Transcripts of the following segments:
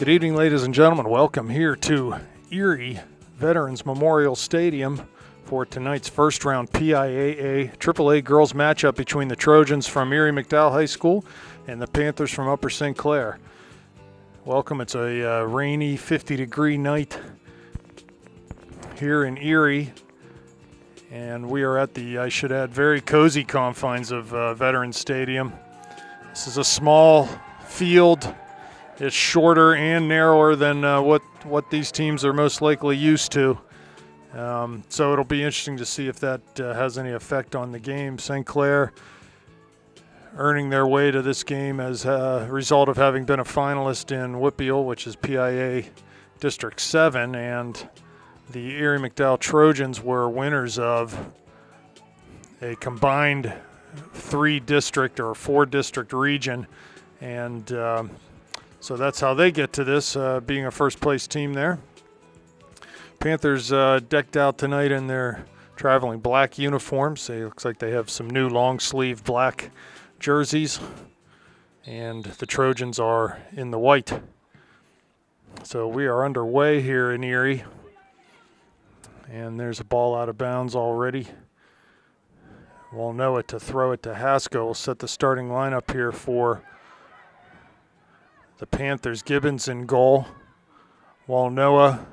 Good evening, ladies and gentlemen. Welcome here to Erie Veterans Memorial Stadium for tonight's first round PIAA AAA girls matchup between the Trojans from Erie McDowell High School and the Panthers from Upper St. Clair. Welcome. It's a rainy 50-degree night here in Erie, and we are at the, I should add, very cozy confines of Veterans Stadium. This is a small field. It's shorter and narrower than what these teams are most likely used to. So it'll be interesting to see if that has any effect on the game. St. Clair earning their way to this game as a result of having been a finalist in Whitfield, which is PIAA District 7, and the Erie McDowell Trojans were winners of a combined 3-district or 4-district region, and so that's how they get to this, being a first-place team there. Panthers decked out tonight in their traveling black uniforms. It looks like they have some new long-sleeve black jerseys, and the Trojans are in the white. So we are underway here in Erie, and there's a ball out of bounds already. We'll know it to throw it to Haskell. We'll set the starting lineup here for the Panthers. Gibbons in goal. Walnoa,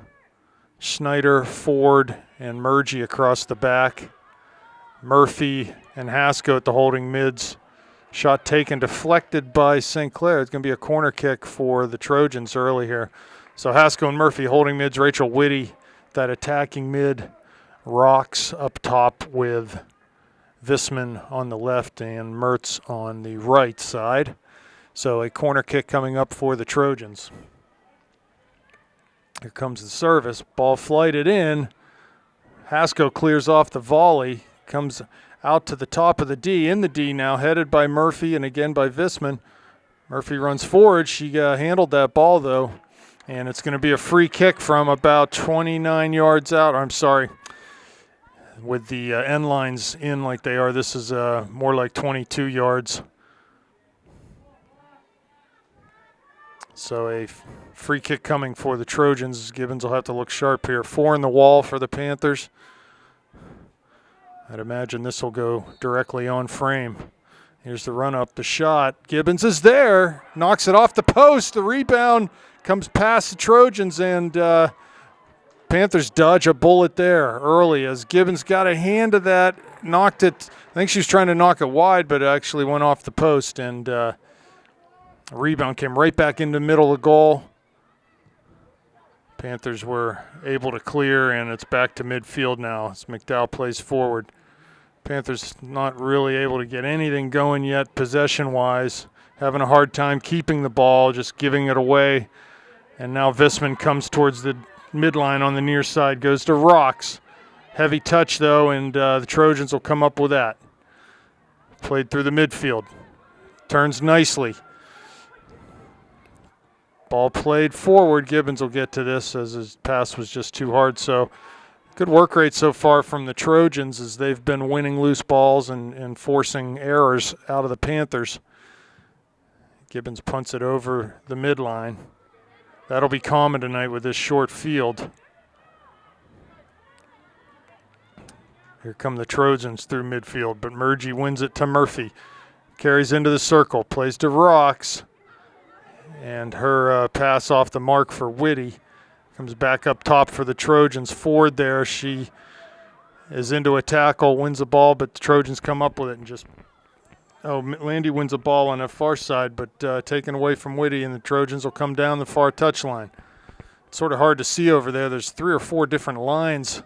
Schneider, Ford, and Murgy across the back. Murphy and Haskell at the holding mids. Shot taken, deflected by St. Clair. It's going to be a corner kick for the Trojans early here. So Haskell and Murphy holding mids. Rachel Whitty, that attacking mid. Rocks up top with Visman on the left and Mertz on the right side. So a corner kick coming up for the Trojans. Here comes the service. Ball flighted in. Haskell clears off the volley. Comes out to the top of the D. In the D now, headed by Murphy and again by Visman. Murphy runs forward. She handled that ball, though. And it's going to be a free kick from about 29 yards out. I'm sorry. With the end lines in like they are, this is more like 22 yards. So a free kick coming for the Trojans. Gibbons will have to look sharp here. 4 in the wall for the Panthers. I'd imagine this will go directly on frame. Here's the run up, the shot. Gibbons is there, knocks it off the post. The rebound comes past the Trojans, and Panthers dodge a bullet there early as Gibbons got a hand of that, knocked it. I think she was trying to knock it wide, but it actually went off the post, and rebound came right back into the middle of the goal. Panthers were able to clear, and it's back to midfield now as McDowell plays forward. Panthers not really able to get anything going yet possession-wise. Having a hard time keeping the ball, just giving it away. And now Visman comes towards the midline on the near side, goes to Rocks. Heavy touch, though, and the Trojans will come up with that. Played through the midfield. Turns nicely. Ball played forward. Gibbons will get to this as his pass was just too hard. So good work rate so far from the Trojans as they've been winning loose balls and forcing errors out of the Panthers. Gibbons punts it over the midline. That'll be common tonight with this short field. Here come the Trojans through midfield, but Murgy wins it to Murphy. Carries into the circle, plays to Rocks. And her pass off the mark for Whitty. Comes back up top for the Trojans. Ford there. She is into a tackle, wins the ball, but the Trojans come up with it and just... Oh, Landy wins a ball on the far side, but taken away from Whitty, and the Trojans will come down the far touchline. It's sort of hard to see over there. There's 3 or 4 different lines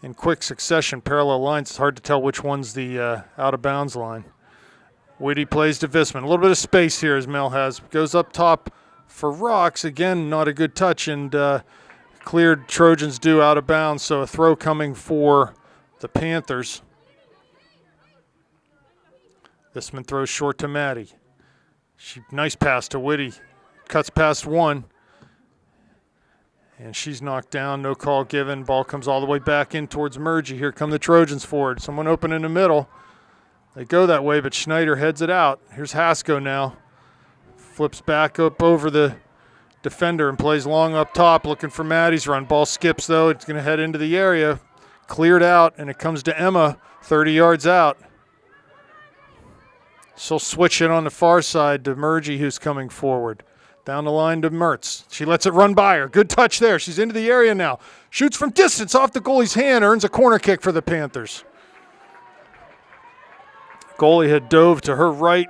in quick succession, parallel lines. It's hard to tell which one's the out-of-bounds line. Whitty plays to Visman. A little bit of space here as Mel has. Goes up top for Rocks. Again, not a good touch, and cleared. Trojans do out of bounds, so a throw coming for the Panthers. Visman throws short to Maddie. Nice pass to Whitty. Cuts past one. And she's knocked down. No call given. Ball comes all the way back in towards Murgy. Here come the Trojans forward. Someone open in the middle. They go that way, but Schneider heads it out. Here's Haskell now. Flips back up over the defender and plays long up top, looking for Maddie's run. Ball skips, though. It's going to head into the area. Cleared out, and it comes to Emma, 30 yards out. She'll switch it on the far side to Mergie, who's coming forward. Down the line to Mertz. She lets it run by her. Good touch there. She's into the area now. Shoots from distance off the goalie's hand. Earns a corner kick for the Panthers. Goalie had dove to her right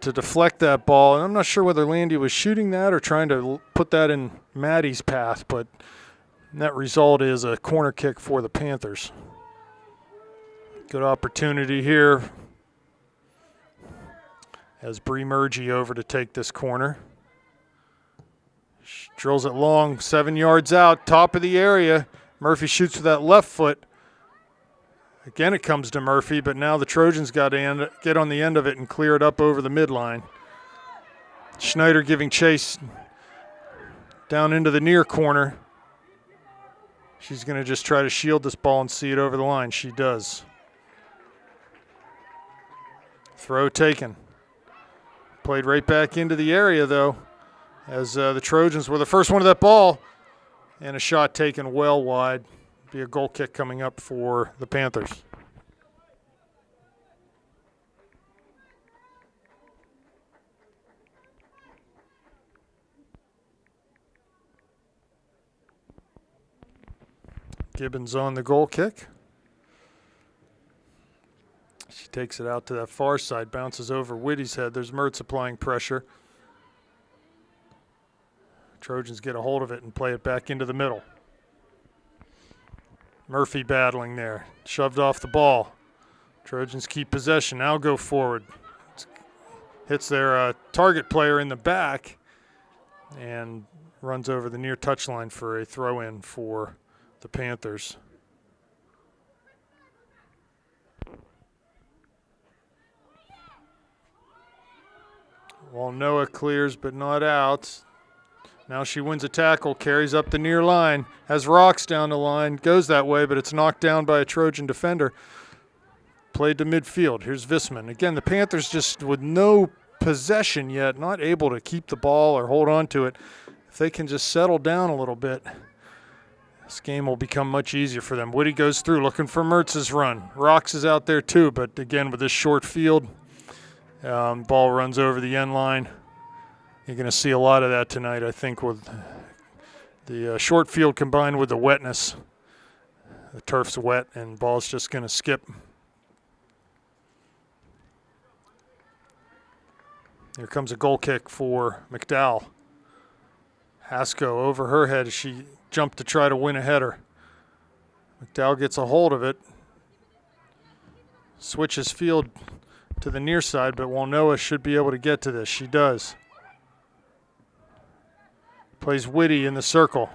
to deflect that ball. And I'm not sure whether Landy was shooting that or trying to put that in Maddie's path, but net result is a corner kick for the Panthers. Good opportunity here as Bree Mergie over to take this corner. She drills it long, 7 yards out, top of the area. Murphy shoots with that left foot. Again, it comes to Murphy, but now the Trojans got to get on the end of it and clear it up over the midline. Schneider giving chase down into the near corner. She's going to just try to shield this ball and see it over the line. She does. Throw taken. Played right back into the area, though, as the Trojans were the first one to that ball. And a shot taken well wide. Be a goal kick coming up for the Panthers. Gibbons on the goal kick. She takes it out to that far side, bounces over Whitty's head. There's Mertz applying pressure. Trojans get a hold of it and play it back into the middle. Murphy battling there, shoved off the ball. Trojans keep possession, now go forward. Hits their target player in the back and runs over the near touchline for a throw-in for the Panthers. Well, Noah clears but not out. Now she wins a tackle, carries up the near line, has rocks down the line, goes that way, but it's knocked down by a Trojan defender. Played to midfield. Here's Visman. Again, the Panthers just with no possession yet, not able to keep the ball or hold on to it. If they can just settle down a little bit, this game will become much easier for them. Woody goes through looking for Mertz's run. Rocks is out there too, but again, with this short field, ball runs over the end line. You're going to see a lot of that tonight, I think, with the short field combined with the wetness. The turf's wet and ball's just going to skip. Here comes a goal kick for McDowell. Hasko over her head as she jumped to try to win a header. McDowell gets a hold of it. Switches field to the near side, but Walnoa should be able to get to this. She does. Plays Whitty in the circle.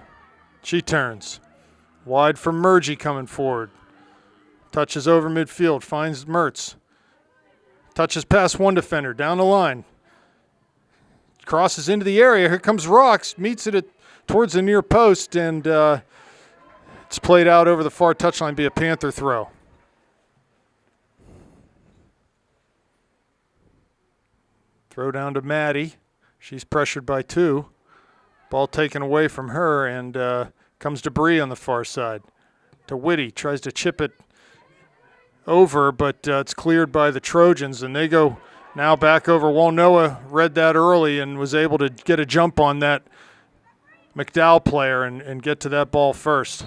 She turns. Wide from Mergie coming forward. Touches over midfield, finds Mertz. Touches past one defender, down the line. Crosses into the area. Here comes Rocks, meets it towards the near post, and it's played out over the far touchline, be a Panther throw. Throw down to Maddie. She's pressured by two. Ball taken away from her, and comes debris on the far side. To Whitty, tries to chip it over, but it's cleared by the Trojans, and they go now back over. Walnoa read that early and was able to get a jump on that McDowell player and get to that ball first.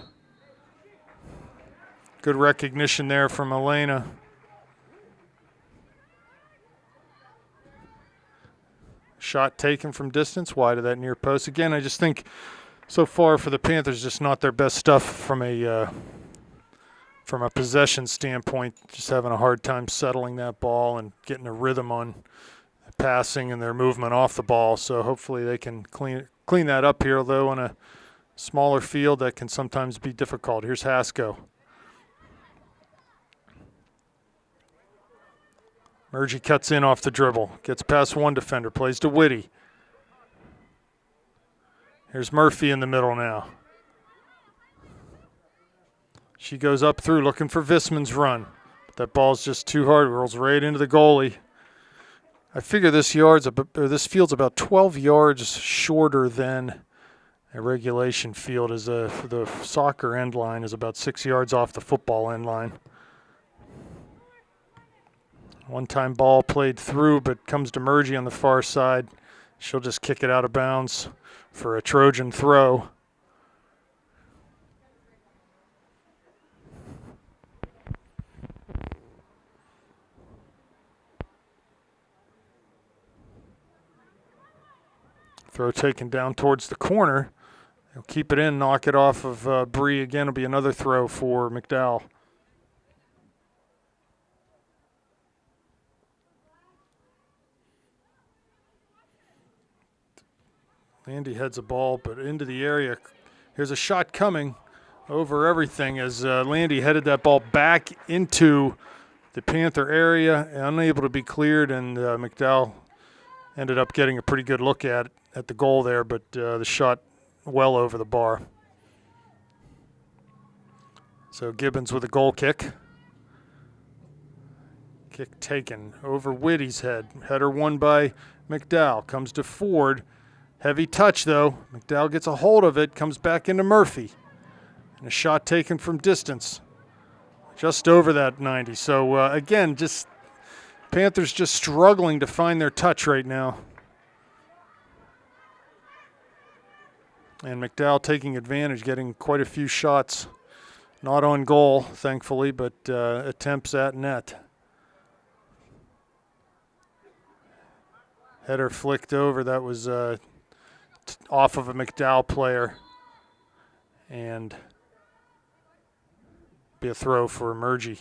Good recognition there from Elena. Shot taken from distance, wide of that near post. Again, I just think so far for the Panthers, just not their best stuff from a possession standpoint. Just having a hard time settling that ball and getting a rhythm on passing and their movement off the ball. So hopefully they can clean that up here, though, on a smaller field that can sometimes be difficult. Here's Hasko. Mergie cuts in off the dribble, gets past one defender, plays to Whitty. Here's Murphy in the middle now. She goes up through looking for Visman's run. But that ball's just too hard, rolls right into the goalie. I figure this field's about 12 yards shorter than a regulation field, as the soccer end line is about 6 yards off the football end line. One-time ball played through, but comes to Murgy on the far side. She'll just kick it out of bounds for a Trojan throw. Throw taken down towards the corner. They'll keep it in, knock it off of Bree. Again, it'll be another throw for McDowell. Landy heads a ball, but into the area. Here's a shot coming over everything as Landy headed that ball back into the Panther area, unable to be cleared, and McDowell ended up getting a pretty good look at the goal there, but the shot well over the bar. So Gibbons with a goal kick. Kick taken over Whitty's head. Header won by McDowell. Comes to Ford. Heavy touch, though. McDowell gets a hold of it, comes back into Murphy. And a shot taken from distance. Just over that 90. So, again, just Panthers just struggling to find their touch right now. And McDowell taking advantage, getting quite a few shots. Not on goal, thankfully, but attempts at net. Header flicked over. That was off of a McDowell player, and be a throw for Murgy.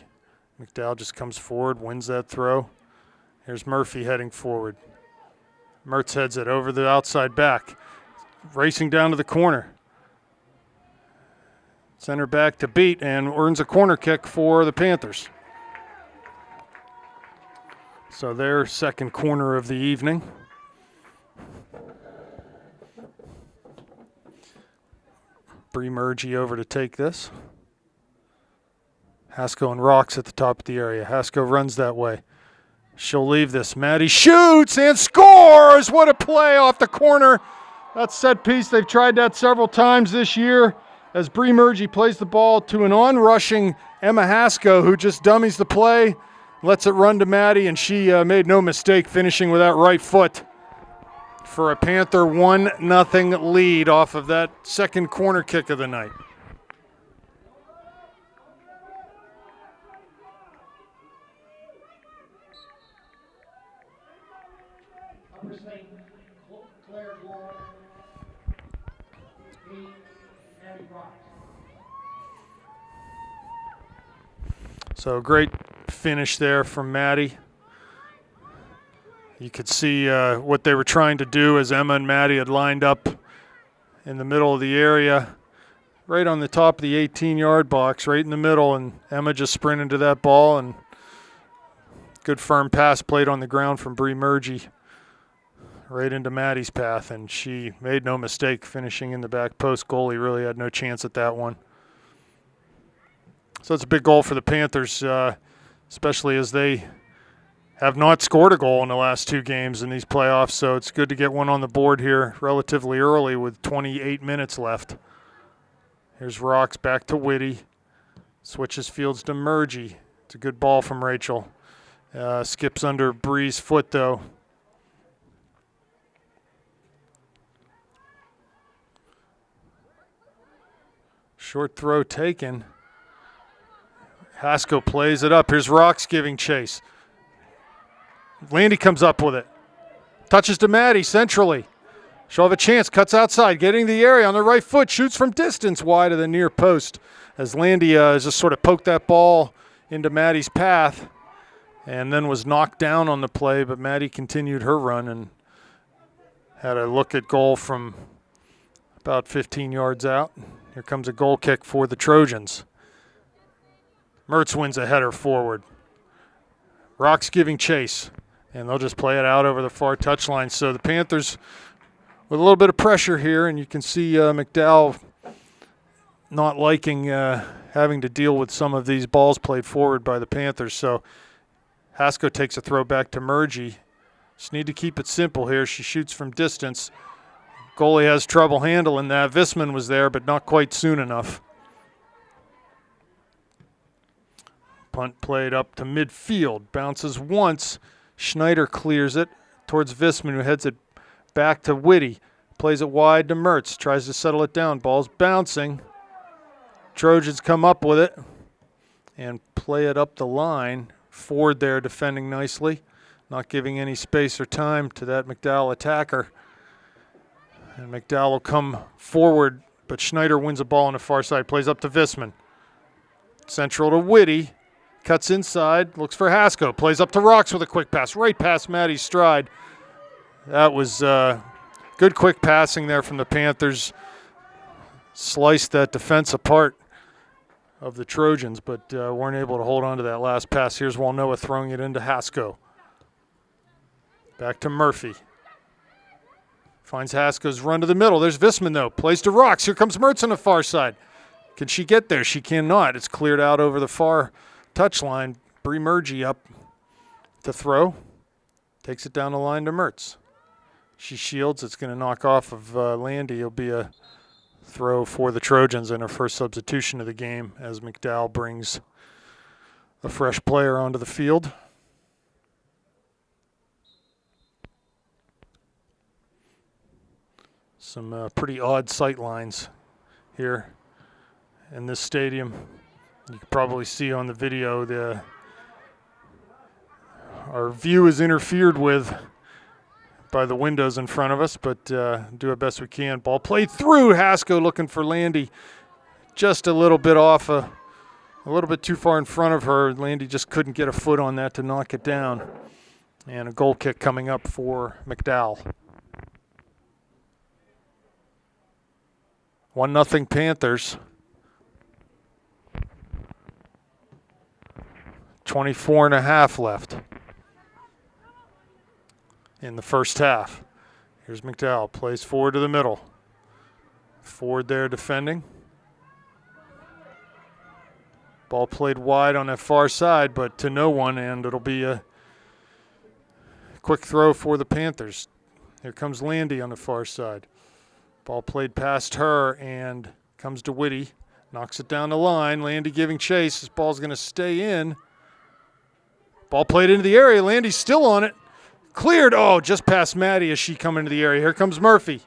McDowell just comes forward, wins that throw. Here's Murphy heading forward. Mertz heads it over the outside back, racing down to the corner. Center back to beat and earns a corner kick for the Panthers. So their second corner of the evening. Bree Murgy over to take this. Haskell and Rocks at the top of the area. Haskell runs that way. She'll leave this. Maddie shoots and scores! What a play off the corner. That set piece, they've tried that several times this year as Bree Murgy plays the ball to an on-rushing Emma Haskell, who just dummies the play, lets it run to Maddie, and she made no mistake finishing with that right foot for a Panther 1-0 lead off of that second corner kick of the night. So great finish there from Maddie. You could see what they were trying to do as Emma and Maddie had lined up in the middle of the area, right on the top of the 18-yard box, right in the middle, and Emma just sprinted to that ball, and good firm pass played on the ground from Bree Murgy right into Maddie's path, and she made no mistake finishing in the back post. Goalie really had no chance at that one. So it's a big goal for the Panthers, especially as they have not scored a goal in the last two games in these playoffs. So it's good to get one on the board here relatively early with 28 minutes left. Here's Rocks back to Whitty. Switches fields to Murgy. It's a good ball from Rachel. Skips under Bree's foot, though. Short throw taken. Haskell plays it up. Here's Rocks giving chase. Landy comes up with it. Touches to Maddie centrally. She'll have a chance. Cuts outside. Getting the area on the right foot. Shoots from distance wide of the near post as Landy just sort of poked that ball into Maddie's path and then was knocked down on the play. But Maddie continued her run and had a look at goal from about 15 yards out. Here comes a goal kick for the Trojans. Mertz wins a header forward. Rocks giving chase, and they'll just play it out over the far touchline. So the Panthers with a little bit of pressure here, and you can see McDowell not liking having to deal with some of these balls played forward by the Panthers. So Haskell takes a throw back to Murgy. Just need to keep it simple here. She shoots from distance. Goalie has trouble handling that. Visman was there, but not quite soon enough. Punt played up to midfield. Bounces once. Schneider clears it towards Visman, who heads it back to Whitty. Plays it wide to Mertz. Tries to settle it down. Ball's bouncing. Trojans come up with it and play it up the line. Ford there defending nicely, not giving any space or time to that McDowell attacker. And McDowell will come forward, but Schneider wins the ball on the far side. Plays up to Visman. Central to Whitty. Cuts inside, looks for Hasko. Plays up to Rocks with a quick pass. Right past Maddie's stride. That was good quick passing there from the Panthers. Sliced that defense apart of the Trojans, but weren't able to hold on to that last pass. Here's Walnoa throwing it into Hasko. Back to Murphy. Finds Hasko's run to the middle. There's Visman, though. Plays to Rocks. Here comes Mertz on the far side. Can she get there? She cannot. It's cleared out over the far touchline. Bree Murgy up to throw. Takes it down the line to Mertz. She shields. It's going to knock off of Landy. It'll be a throw for the Trojans and her first substitution of the game as McDowell brings a fresh player onto the field. Some pretty odd sight lines here in this stadium. You can probably see on the video our view is interfered with by the windows in front of us, but do our best we can. Ball played through. Hasko looking for Landy. Just a little bit off, a little bit too far in front of her. Landy just couldn't get a foot on that to knock it down. And a goal kick coming up for McDowell. 1-0 Panthers. 24.5 left in the first half. Here's McDowell, plays forward to the middle. Ford there defending. Ball played wide on that far side, but to no one, and it'll be a quick throw for the Panthers. Here comes Landy on the far side. Ball played past her and comes to Whitty. Knocks it down the line. Landy giving chase. This ball's going to stay in. Ball played into the area. Landy's still on it. Cleared. Oh, just past Maddie as she come into the area. Here comes Murphy.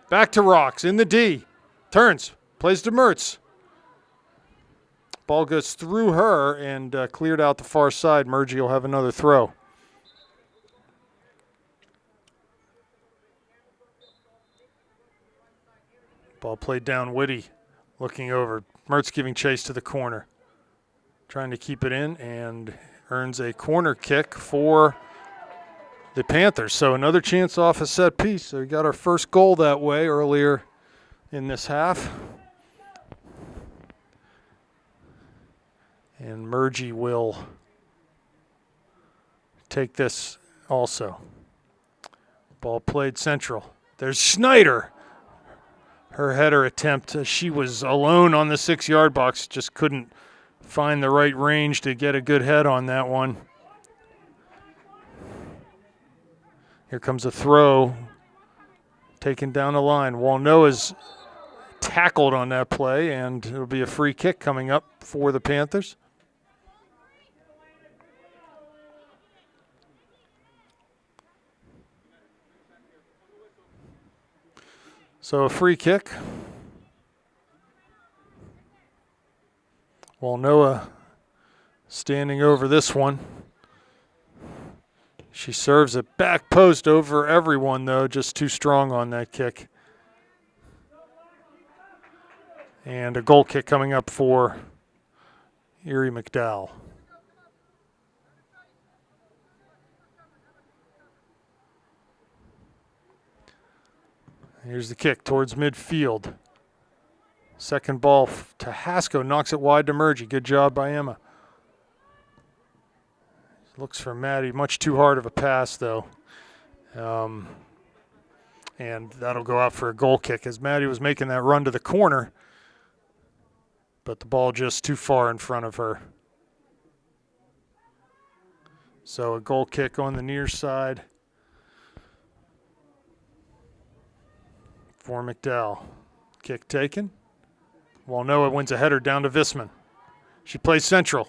Back to Rocks in the D. Turns. Plays to Mertz. Ball goes through her and cleared out the far side. Murgy will have another throw. Ball played down Whitty. Looking over. Mertz giving chase to the corner. Trying to keep it in and earns a corner kick for the Panthers. So another chance off a set piece. So we got our first goal that way earlier in this half. And Murgy will take this also. Ball played central. There's Schneider. Her header attempt. She was alone on the 6-yard box. Just couldn't find the right range to get a good head on that one. Here comes a throw. Taken down the line. Walnoa's tackled on that play, and it'll be a free kick coming up for the Panthers. So a free kick. Walnoa standing over this one. She serves it back post over everyone, though, just too strong on that kick. And a goal kick coming up for Erie McDowell. Here's the kick towards midfield. Second ball to Hasko, knocks it wide to Murgy. Good job by Emma. Looks for Maddie, much too hard of a pass though. And that'll go out for a goal kick as Maddie was making that run to the corner, but the ball just too far in front of her. So a goal kick on the near side for McDowell. Kick taken. Walnoa wins a header down to Visman. She plays central.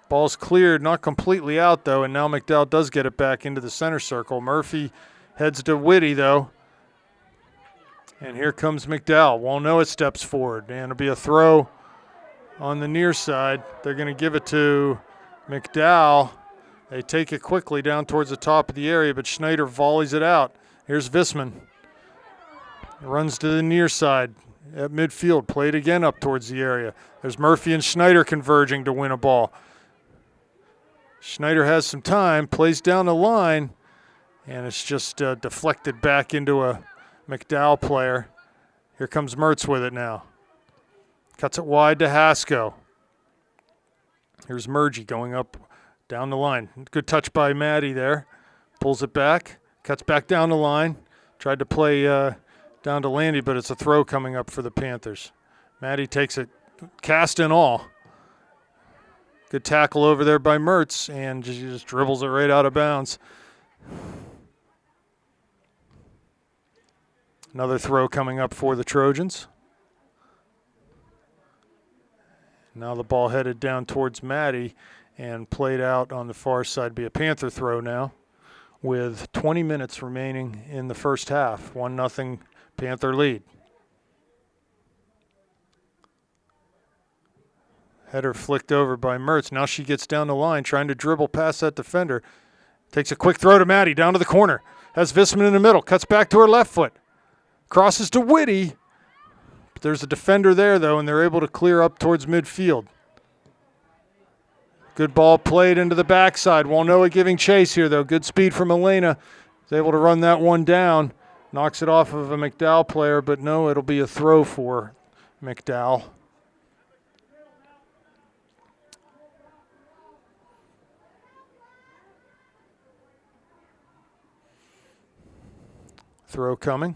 Ball's cleared, not completely out though, and now McDowell does get it back into the center circle. Murphy heads to Whitty though. And here comes McDowell. Walnoa steps forward, and it'll be a throw on the near side. They're going to give it to McDowell. They take it quickly down towards the top of the area, but Schneider volleys it out. Here's Visman. Runs to the near side at midfield. Played again up towards the area. There's Murphy and Schneider converging to win a ball. Schneider has some time, plays down the line, and it's just deflected back into a McDowell player. Here comes Mertz with it now. Cuts it wide to Haskell. Here's Murgy going up down the line. Good touch by Maddie there. Pulls it back, cuts back down the line. Tried to play down to Landy, but it's a throw coming up for the Panthers. Maddie takes it, cast and all. Good tackle over there by Mertz, and she just dribbles it right out of bounds. Another throw coming up for the Trojans. Now the ball headed down towards Maddie and played out on the far side. Be a Panther throw now with 20 minutes remaining in the first half. 1-0 Panther lead. Header flicked over by Mertz. Now she gets down the line trying to dribble past that defender. Takes a quick throw to Maddie down to the corner. Has Visman in the middle. Cuts back to her left foot. Crosses to Whitty. But there's a defender there, though, and they're able to clear up towards midfield. Good ball played into the backside. Walnoa giving chase here, though. Good speed from Elena. Is able to run that one down. Knocks it off of a McDowell player, but no, it'll be a throw for McDowell. Throw coming.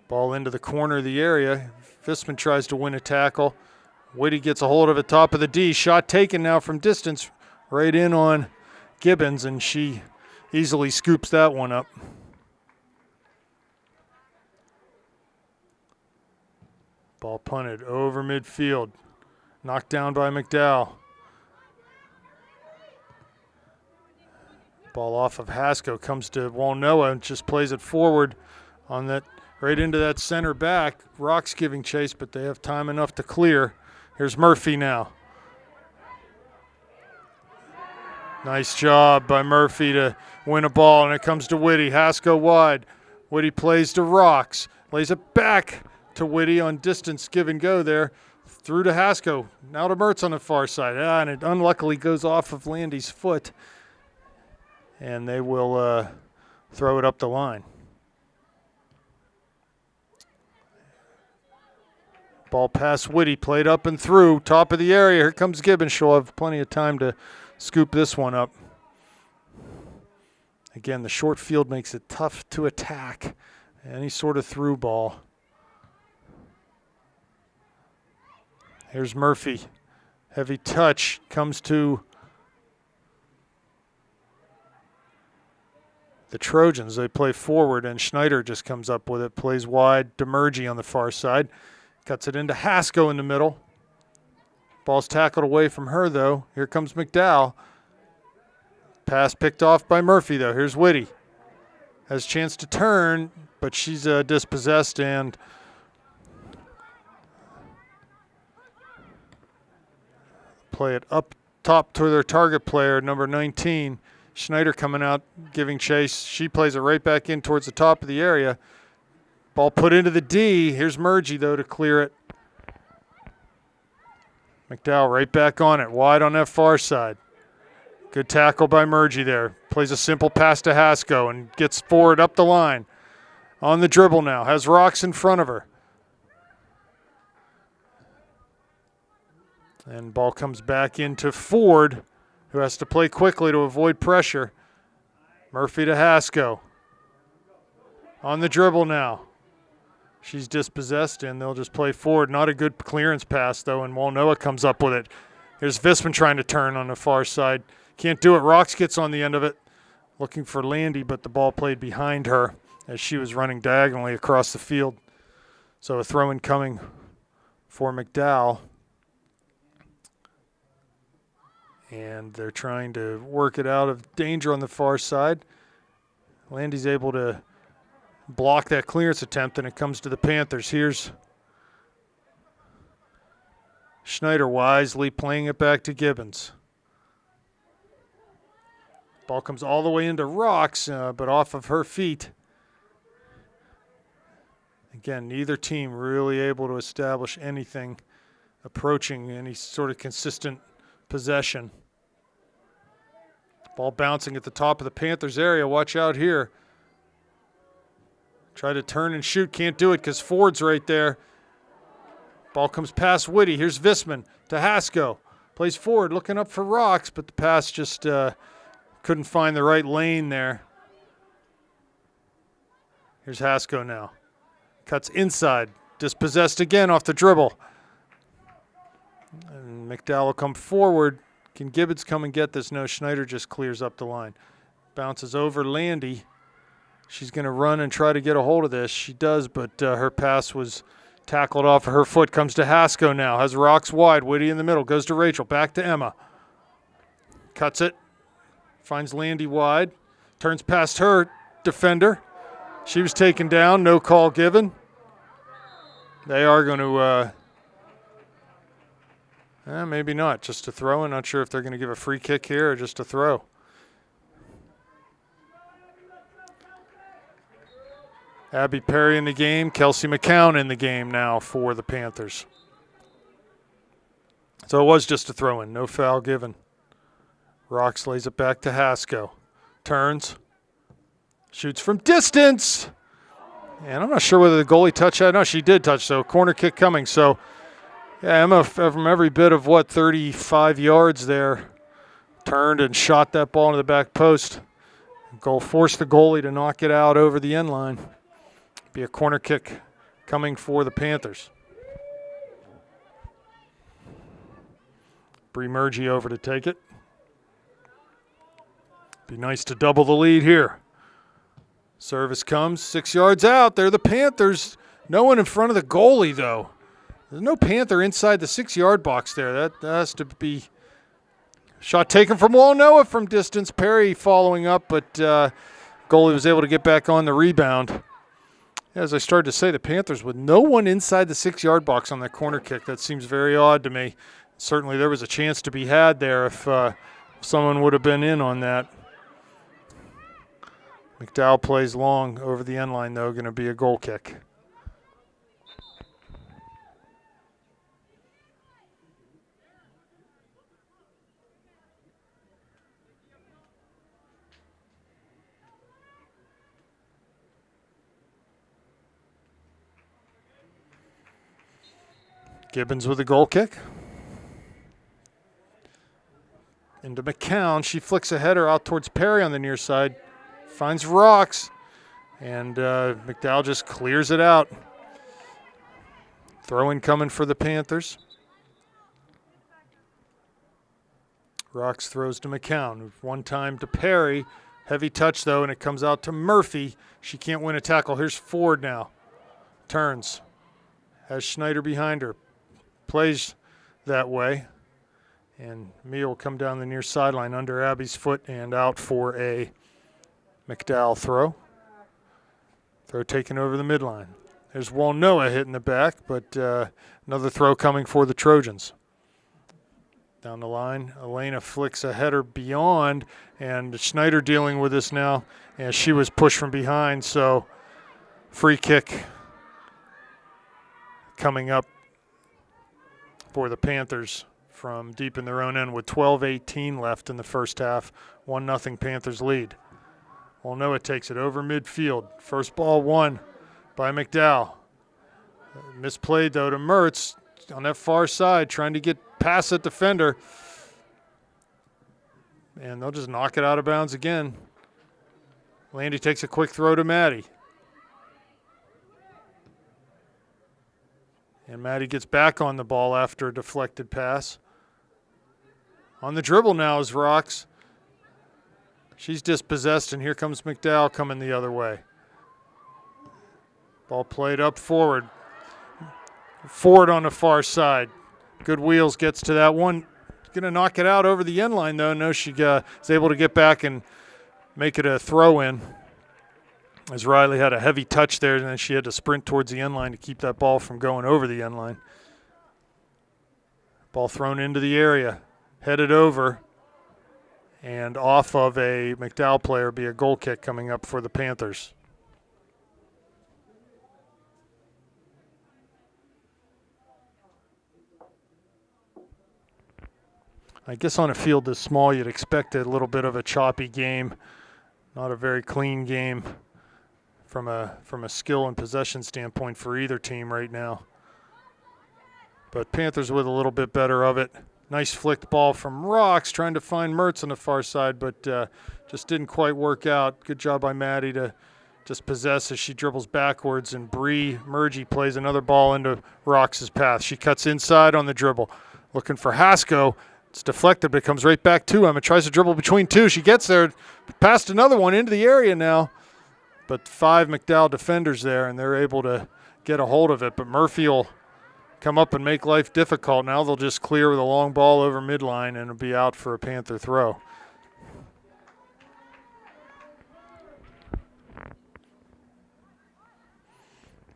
Ball into the corner of the area. Visman tries to win a tackle. Whitty gets a hold of it, top of the D. Shot taken now from distance, right in on Gibbons, and she easily scoops that one up. Ball punted over midfield. Knocked down by McDowell. Ball off of Haskell, comes to Walnoa and just plays it forward on that, right into that center back. Rock's giving chase, but they have time enough to clear. Here's Murphy now. Nice job by Murphy to win a ball, and it comes to Whitty. Haskell wide. Whitty plays to Rocks. Lays it back to Whitty on distance, give and go there. Through to Haskell. Now to Mertz on the far side. And it unluckily goes off of Landy's foot. And they will throw it up the line. Ball past Whitty, played up and through, top of the area. Here comes Gibbons. She'll have plenty of time to scoop this one up. Again, the short field makes it tough to attack any sort of through ball. Here's Murphy. Heavy touch comes to the Trojans. They play forward, and Schneider just comes up with it. Plays wide to Murgy on the far side. Cuts it into Haskell in the middle. Ball's tackled away from her, though. Here comes McDowell. Pass picked off by Murphy, though. Here's Whitty. Has a chance to turn, but she's dispossessed, and play it up top to their target player, number 19. Schneider coming out, giving chase. She plays it right back in towards the top of the area. Ball put into the D. Here's Murgy, though, to clear it. McDowell right back on it, wide on that far side. Good tackle by Murgy there. Plays a simple pass to Haskell and gets forward up the line. On the dribble now, has Rocks in front of her. And ball comes back into Ford, who has to play quickly to avoid pressure. Murphy to Haskell. On the dribble now. She's dispossessed, and they'll just play forward. Not a good clearance pass, though, and Walnoa comes up with it. Here's Visman trying to turn on the far side. Can't do it. Rocks gets on the end of it. looking for Landy, but the ball played behind her as she was running diagonally across the field. So a throw-in coming for McDowell. And they're trying to work it out of danger on the far side. Landy's able to block that clearance attempt, and it comes to the Panthers. Here's Schneider wisely playing it back to Gibbons. Ball comes all the way into Rocks, but off of her feet. Again, neither team really able to establish anything approaching any sort of consistent possession. Ball bouncing at the top of the Panthers area. Watch out here. Try to turn and shoot. Can't do it because Ford's right there. Ball comes past Whitty. Here's Visman to Hasko. Plays forward, looking up for Rocks, but the pass just couldn't find the right lane there. Here's Hasko now. Cuts inside. Dispossessed again off the dribble. And McDowell will come forward. Can Gibbons come and get this? No, Schneider just clears up the line. Bounces over Landy. She's going to run and try to get a hold of this. She does, but her pass was tackled off of her foot. Comes to Hasko now. Has Rocks wide. Whitty in the middle. Goes to Rachel. Back to Emma. Cuts it. Finds Landy wide. Turns past her defender. She was taken down. No call given. They are going to... maybe not. Just a throw. I'm not sure if they're going to give a free kick here or just a throw. Abby Perry in the game. Kelsey McCown in the game now for the Panthers. So it was just a throw-in. No foul given. Rocks lays it back to Hasko. Turns. Shoots from distance. And I'm not sure whether the goalie touched that. No, she did touch, so corner kick coming. So, yeah, Emma from every bit of, 35 yards there, turned and shot that ball into the back post. Goal forced the goalie to knock it out over the end line. Be a corner kick coming for the Panthers. Bree Murgy over to take it. Be nice to double the lead here. Service comes 6 yards out. They're the Panthers. No one in front of the goalie, though. There's no Panther inside the 6-yard box there. That has to be shot taken from Walnoa from distance. Perry following up, but goalie was able to get back on the rebound. As I started to say, the Panthers with no one inside the 6-yard box on that corner kick. That seems very odd to me. Certainly there was a chance to be had there if someone would have been in on that. McDowell plays long over the end line, though, going to be a goal kick. Gibbons with a goal kick. Into McCown. She flicks a header out towards Perry on the near side. Finds Rocks. And McDowell just clears it out. Throw-in coming for the Panthers. Rocks throws to McCown. One time to Perry. Heavy touch, though, and it comes out to Murphy. She can't win a tackle. Here's Ford now. Turns. Has Schneider behind her. Plays that way. And Mia will come down the near sideline under Abby's foot and out for a McDowell throw. Throw taken over the midline. There's Walnoa hitting the back, but another throw coming for the Trojans. Down the line, Elena flicks a header beyond, and Schneider dealing with this now, and she was pushed from behind, so free kick coming up for the Panthers from deep in their own end with 12:18 left in the first half. 1-0 Panthers lead. Walnoa takes it over midfield. First ball won by McDowell. Misplayed, though, to Mertz on that far side, trying to get past that defender. And they'll just knock it out of bounds again. Landy takes a quick throw to Maddie. And Maddie gets back on the ball after a deflected pass. On the dribble now is Rocks. She's dispossessed, and here comes McDowell coming the other way. Ball played up forward. Ford on the far side. Good wheels, gets to that one. Going to knock it out over the end line, though. No, she is able to get back and make it a throw-in, as Riley had a heavy touch there, and then she had to sprint towards the end line to keep that ball from going over the end line. Ball thrown into the area, headed over, and off of a McDowell player, be a goal kick coming up for the Panthers. I guess on a field this small, you'd expect a little bit of a choppy game, not a very clean game from a skill and possession standpoint for either team right now. But Panthers with a little bit better of it. Nice flicked ball from Rocks, trying to find Mertz on the far side, but just didn't quite work out. Good job by Maddie to just possess as she dribbles backwards, and Bree Murgy plays another ball into Rocks' path. She cuts inside on the dribble, looking for Hasko. It's deflected, but it comes right back to Emma. Tries to dribble between two. She gets there, past another one into the area now. But 5 McDowell defenders there, and they're able to get a hold of it. But Murphy will come up and make life difficult. Now they'll just clear with a long ball over midline, and it'll be out for a Panther throw.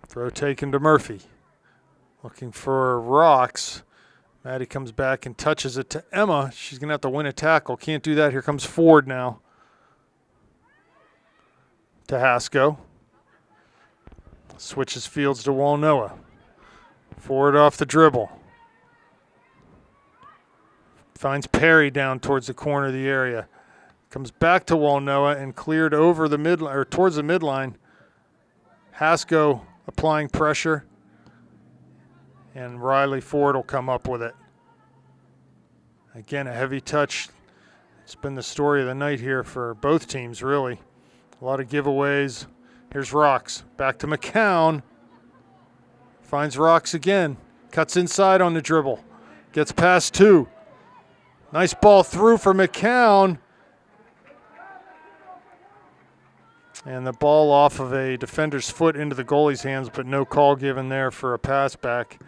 Throw taken to Murphy. Looking for Rocks. Maddie comes back and touches it to Emma. She's going to have to win a tackle. Can't do that. Here comes Ford now to Hasko. Switches fields to Walnoa. Ford off the dribble. Finds Perry down towards the corner of the area. Comes back to Walnoa and cleared over the midline, or towards the midline. Hasko applying pressure, and Riley Ford will come up with it. Again, a heavy touch. It's been the story of the night here for both teams, really. A lot of giveaways. Here's Rocks. Back to McCown. Finds Rocks again. Cuts inside on the dribble. Gets past 2. Nice ball through for McCown. And the ball off of a defender's foot into the goalie's hands, but no call given there for a pass back.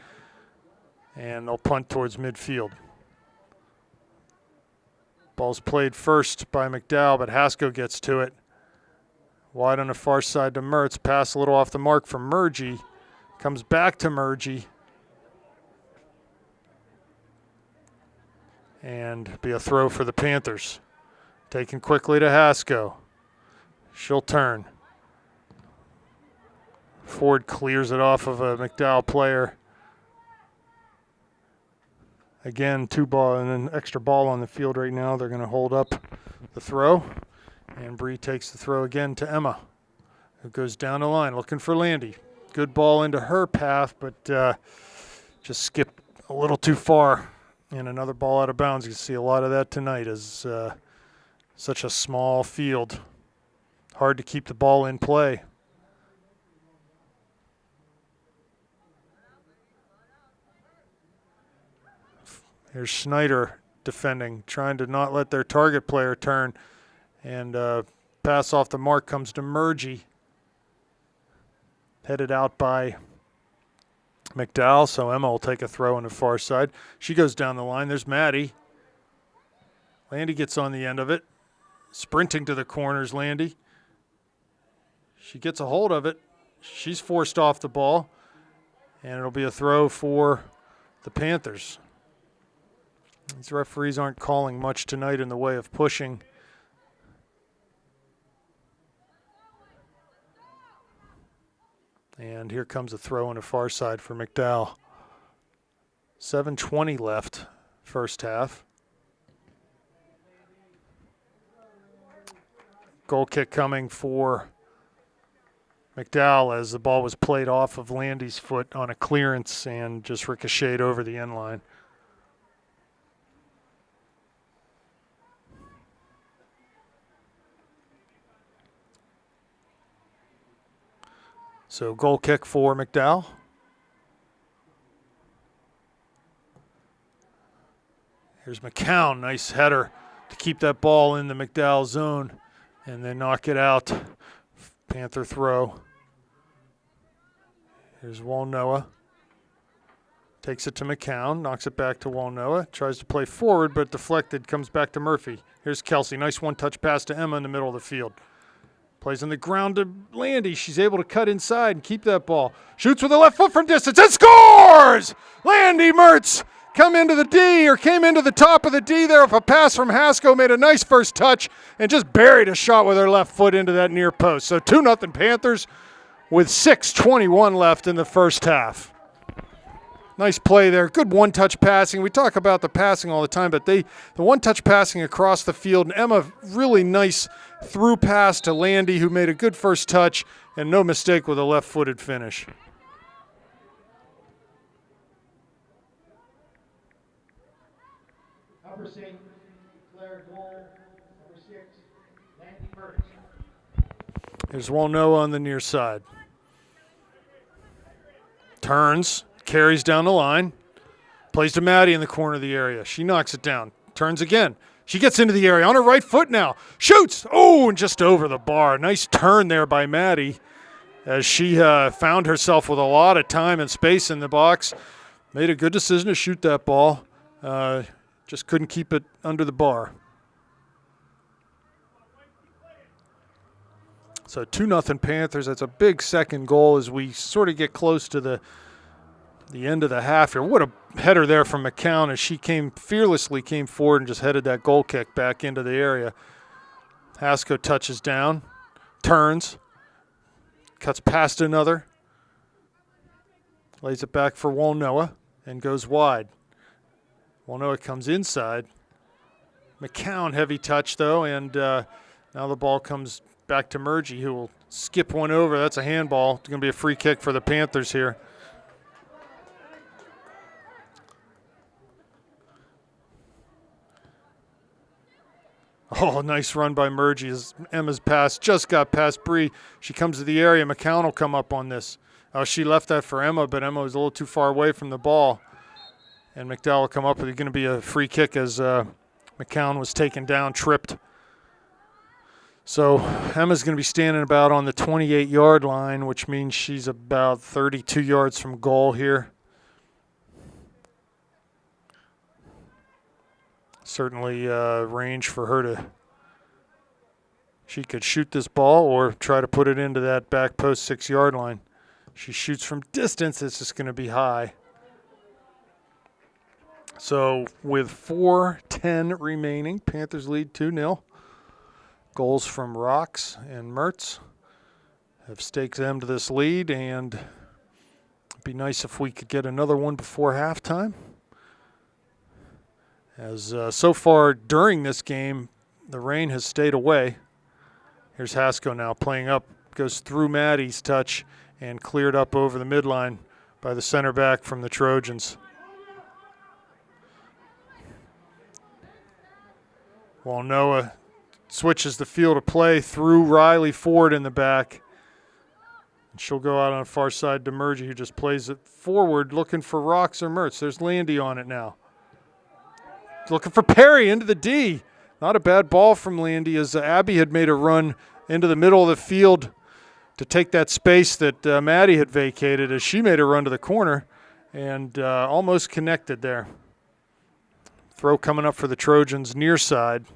And they'll punt towards midfield. Ball's played first by McDowell, but Hasko gets to it. Wide on the far side to Mertz. Pass a little off the mark from Murgy. Comes back to Murgy. And be a throw for the Panthers. Taken quickly to Hasko. She'll turn. Ford clears it off of a McDowell player. Again, 2 ball and an extra ball on the field right now. They're going to hold up the throw. And Bree takes the throw again to Emma, who goes down the line looking for Landy. Good ball into her path, but just skipped a little too far. And another ball out of bounds. You can see a lot of that tonight as such a small field. Hard to keep the ball in play. Here's Schneider defending, trying to not let their target player turn. And pass off the mark comes to Murgy. Headed out by McDowell, so Emma will take a throw on the far side. She goes down the line. There's Maddie. Landy gets on the end of it. Sprinting to the corners, Landy. She gets a hold of it. She's forced off the ball. And it'll be a throw for the Panthers. These referees aren't calling much tonight in the way of pushing. And here comes a throw on the far side for McDowell. 7:20 left, first half. Goal kick coming for McDowell as the ball was played off of Landy's foot on a clearance and just ricocheted over the end line. So goal kick for McDowell. Here's McCown, nice header to keep that ball in the McDowell zone and then knock it out. Panther throw. Here's Walnoa. Takes it to McCown, knocks it back to Walnoa, tries to play forward, but deflected, comes back to Murphy. Here's Kelsey, nice one-touch pass to Emma in the middle of the field. Plays on the ground to Landy. She's able to cut inside and keep that ball. Shoots with the left foot from distance and scores! Landy Mertz came into the top of the D there with a pass from Haskell, made a nice first touch, and just buried a shot with her left foot into that near post. So 2-0 Panthers with 6:21 left in the first half. Nice play there. Good one-touch passing. We talk about the passing all the time, but the one-touch passing across the field. And Emma, really nice through pass to Landy, who made a good first touch, and no mistake with a left-footed finish. Number 6, declared goal. Number 6, Landy Mertz. There's Walnoa on the near side. Turns. Carries down the line, plays to Maddie in the corner of the area. She knocks it down, turns again. She gets into the area on her right foot now. Shoots! Oh, and just over the bar. Nice turn there by Maddie as she found herself with a lot of time and space in the box. Made a good decision to shoot that ball. Just couldn't keep it under the bar. So 2-0 Panthers. That's a big second goal as we sort of get close to the end of the half here. What a header there from McCown as she fearlessly came forward and just headed that goal kick back into the area. Haskell touches down, turns, cuts past another, lays it back for Walnoa and goes wide. Walnoa comes inside. McCown heavy touch though, and now the ball comes back to Murgy, who will skip one over. That's a handball. It's going to be a free kick for the Panthers here. Oh, nice run by Murgy as Emma's pass just got past Bree. She comes to the area. McCown will come up on this. She left that for Emma, but Emma was a little too far away from the ball. And McDowell will come up with it. Going to be a free kick as McCown was taken down, tripped. So Emma's going to be standing about on the 28-yard line, which means she's about 32 yards from goal here. Certainly range for her to, she could shoot this ball or try to put it into that back post 6-yard line. She shoots from distance, it's just going to be high. So with 4:10 remaining, Panthers lead 2-0. Goals from Rocks and Mertz have staked them to this lead, and it'd be nice if we could get another one before halftime. As so far during this game, the rain has stayed away. Here's Haskell now playing up, goes through Maddie's touch and cleared up over the midline by the center back from the Trojans. Walnoa switches the field of play through Riley Ford in the back. And she'll go out on the far side to Murgy, who just plays it forward looking for Rocks or Mertz. There's Landy on it now. Looking for Perry into the D. Not a bad ball from Landy as Abby had made a run into the middle of the field to take that space that Maddie had vacated as she made a run to the corner and almost connected there. Throw coming up for the Trojans near side.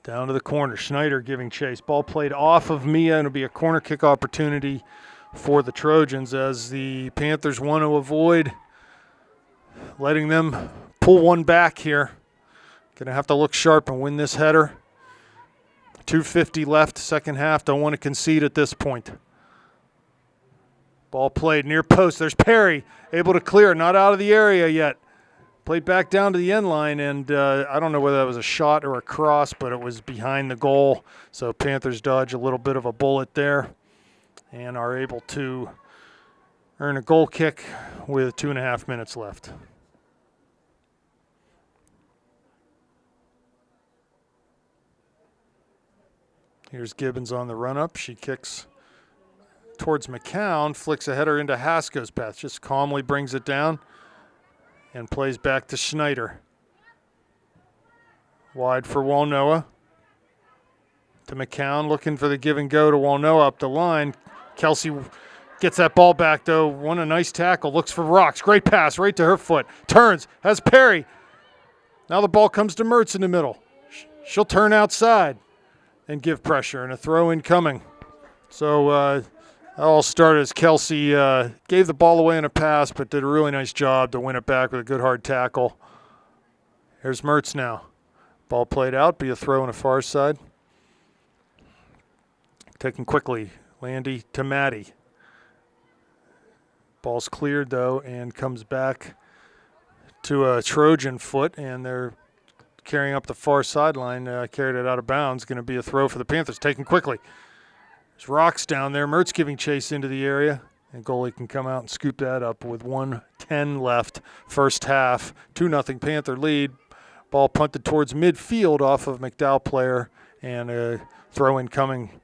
Down to the corner. Schneider giving chase. Ball played off of Mia, and it'll be a corner kick opportunity for the Trojans as the Panthers want to avoid letting them pull one back here. Going to have to look sharp and win this header. 2:50 left, second half. Don't want to concede at this point. Ball played near post. There's Perry, able to clear, not out of the area yet. Played back down to the end line, and I don't know whether that was a shot or a cross, but it was behind the goal. So Panthers dodge a little bit of a bullet there and are able to earn a goal kick with 2.5 minutes left. Here's Gibbons on the run-up. She kicks towards McCown, flicks a header into Haskell's path, just calmly brings it down. and plays back to Schneider. Wide for Walnoa. To McCown, looking for the give and go to Walnoa up the line. Kelsey gets that ball back, though. Won a nice tackle. Looks for Rocks. Great pass right to her foot. Turns. Has Perry. Now the ball comes to Mertz in the middle. She'll turn outside and give pressure, and a throw incoming. So that all started as Kelsey gave the ball away in a pass, but did a really nice job to win it back with a good hard tackle. Here's Mertz now. Ball played out, be a throw on the far side. Taken quickly, Landy to Maddie. Ball's cleared, though, and comes back to a Trojan foot, and they're carrying up the far sideline, carried it out of bounds. Going to be a throw for the Panthers, taken quickly. There's Rocks down there. Mertz giving chase into the area, and goalie can come out and scoop that up with 1:10 left, first half. 2-0 Panther lead. Ball punted towards midfield off of McDowell player, and a throw in coming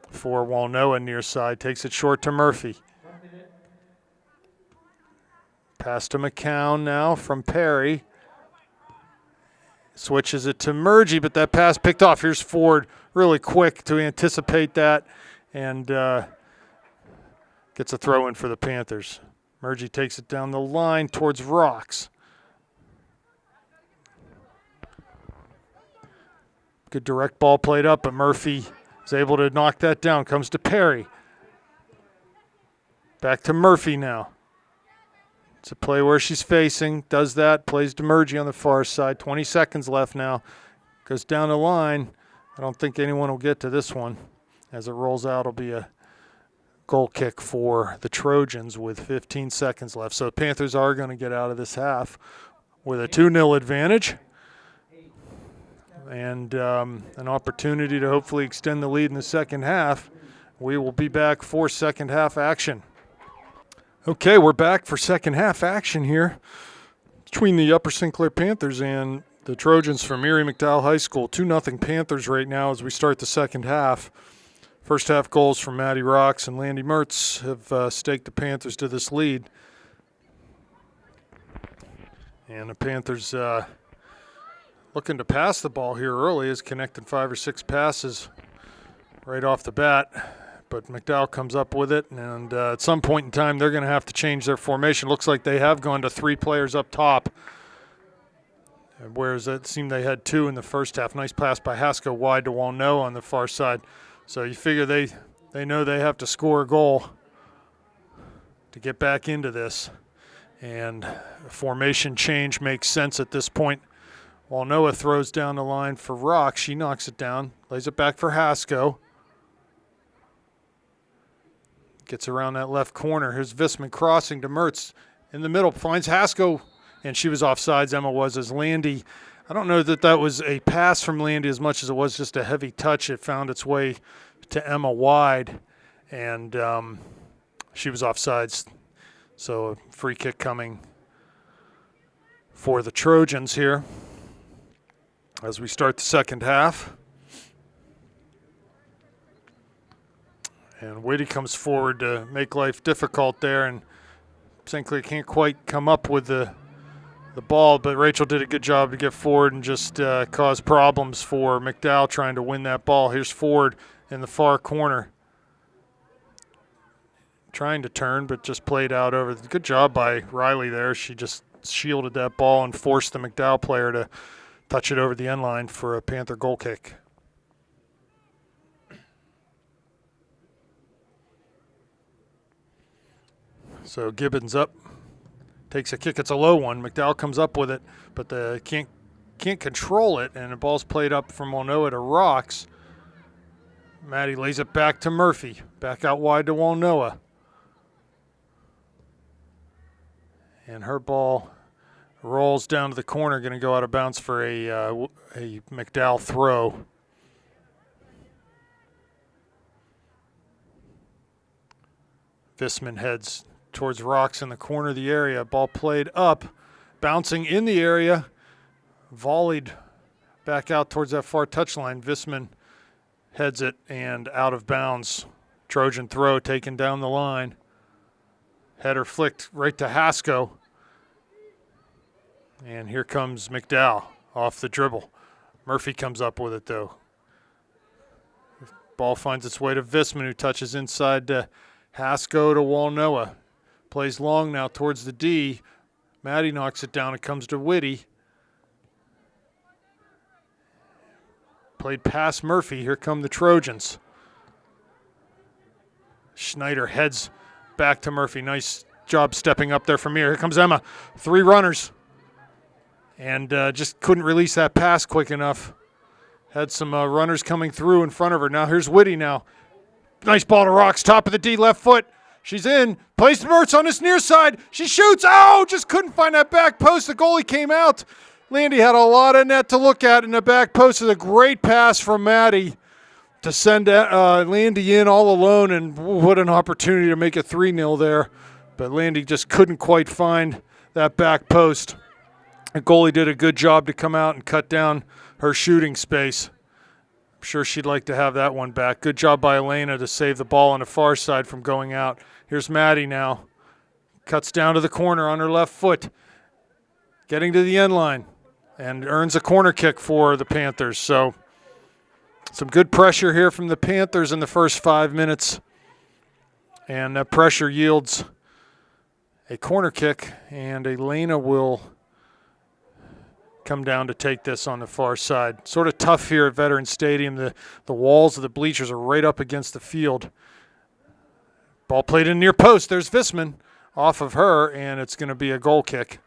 for Walnoa near side. Takes it short to Murphy. Pass to McCown now from Perry. Switches it to Murgy, but that pass picked off. Here's Ford really quick to anticipate that, and gets a throw in for the Panthers. Murgy takes it down the line towards Rocks. Good direct ball played up, but Murphy is able to knock that down. Comes to Perry. Back to Murphy now. It's a play where she's facing. Does that. Plays to Murgy on the far side. 20 seconds left now. Goes down the line. I don't think anyone will get to this one. As it rolls out, it'll be a goal kick for the Trojans with 15 seconds left. So the Panthers are going to get out of this half with a 2-0 advantage. And an opportunity to hopefully extend the lead in the second half. We will be back for second half action. Okay, we're back for second half action here between the Upper St. Clair Panthers and the Trojans from Erie McDowell High School. 2-0 Panthers right now as we start the second half. First half goals from Maddie Rocks and Landy Mertz have staked the Panthers to this lead. And the Panthers looking to pass the ball here early, is connecting 5 or 6 passes right off the bat. But McDowell comes up with it, and at some point in time, they're going to have to change their formation. Looks like they have gone to 3 players up top, whereas it seemed they had 2 in the first half. Nice pass by Haskell wide to Walnoa on the far side. So you figure they know they have to score a goal to get back into this, and a formation change makes sense at this point. Walnoa throws down the line for Rock. She knocks it down, lays it back for Haskell. Gets around that left corner. Here's Visman crossing to Mertz in the middle. Finds Haskell, and she was offsides. Emma was, as Landy. I don't know that was a pass from Landy as much as it was just a heavy touch. It found its way to Emma wide, and she was offsides. So a free kick coming for the Trojans here as we start the second half. And Whitty comes forward to make life difficult there, and St. Clair can't quite come up with the ball, but Rachel did a good job to get forward and just cause problems for McDowell trying to win that ball. Here's Ford in the far corner. Trying to turn, but just played out over. Good job by Riley there. She just shielded that ball and forced the McDowell player to touch it over the end line for a Panther goal kick. So Gibbons up, takes a kick. It's a low one. McDowell comes up with it, but can't control it, and the ball's played up from Walnoa to Rocks. Maddie lays it back to Murphy. Back out wide to Walnoa. And her ball rolls down to the corner, going to go out of bounds for a McDowell throw. Visman heads towards Rocks in the corner of the area. Ball played up, bouncing in the area, volleyed back out towards that far touchline. Visman heads it and out of bounds. Trojan throw taken down the line. Header flicked right to Haskell. And here comes McDowell off the dribble. Murphy comes up with it, though. Ball finds its way to Visman, who touches inside to Hasko to Walnoa. Plays long now towards the D. Maddie knocks it down. It comes to Whitty. Played past Murphy. Here come the Trojans. Schneider heads back to Murphy. Nice job stepping up there from Here comes Emma. 3 runners. And just couldn't release that pass quick enough. Had some runners coming through in front of her. Now here's Whitty now. Nice ball to Rocks. Top of the D, left foot. She's in. Plays Mertz on this near side. She shoots. Oh, just couldn't find that back post. The goalie came out. Landy had a lot of net to look at in the back post. Is a great pass from Maddie to send Landy in all alone, and what an opportunity to make it 3-0 there. But Landy just couldn't quite find that back post. The goalie did a good job to come out and cut down her shooting space. I'm sure she'd like to have that one back. Good job by Elena to save the ball on the far side from going out. Here's Maddie now. Cuts down to the corner on her left foot. Getting to the end line. And earns a corner kick for the Panthers. So some good pressure here from the Panthers in the first 5 minutes. And that pressure yields a corner kick. And Elena will come down to take this on the far side. Sort of tough here at Veterans Stadium. The walls of the bleachers are right up against the field. Ball played in near post. There's Visman off of her, and it's going to be a goal kick.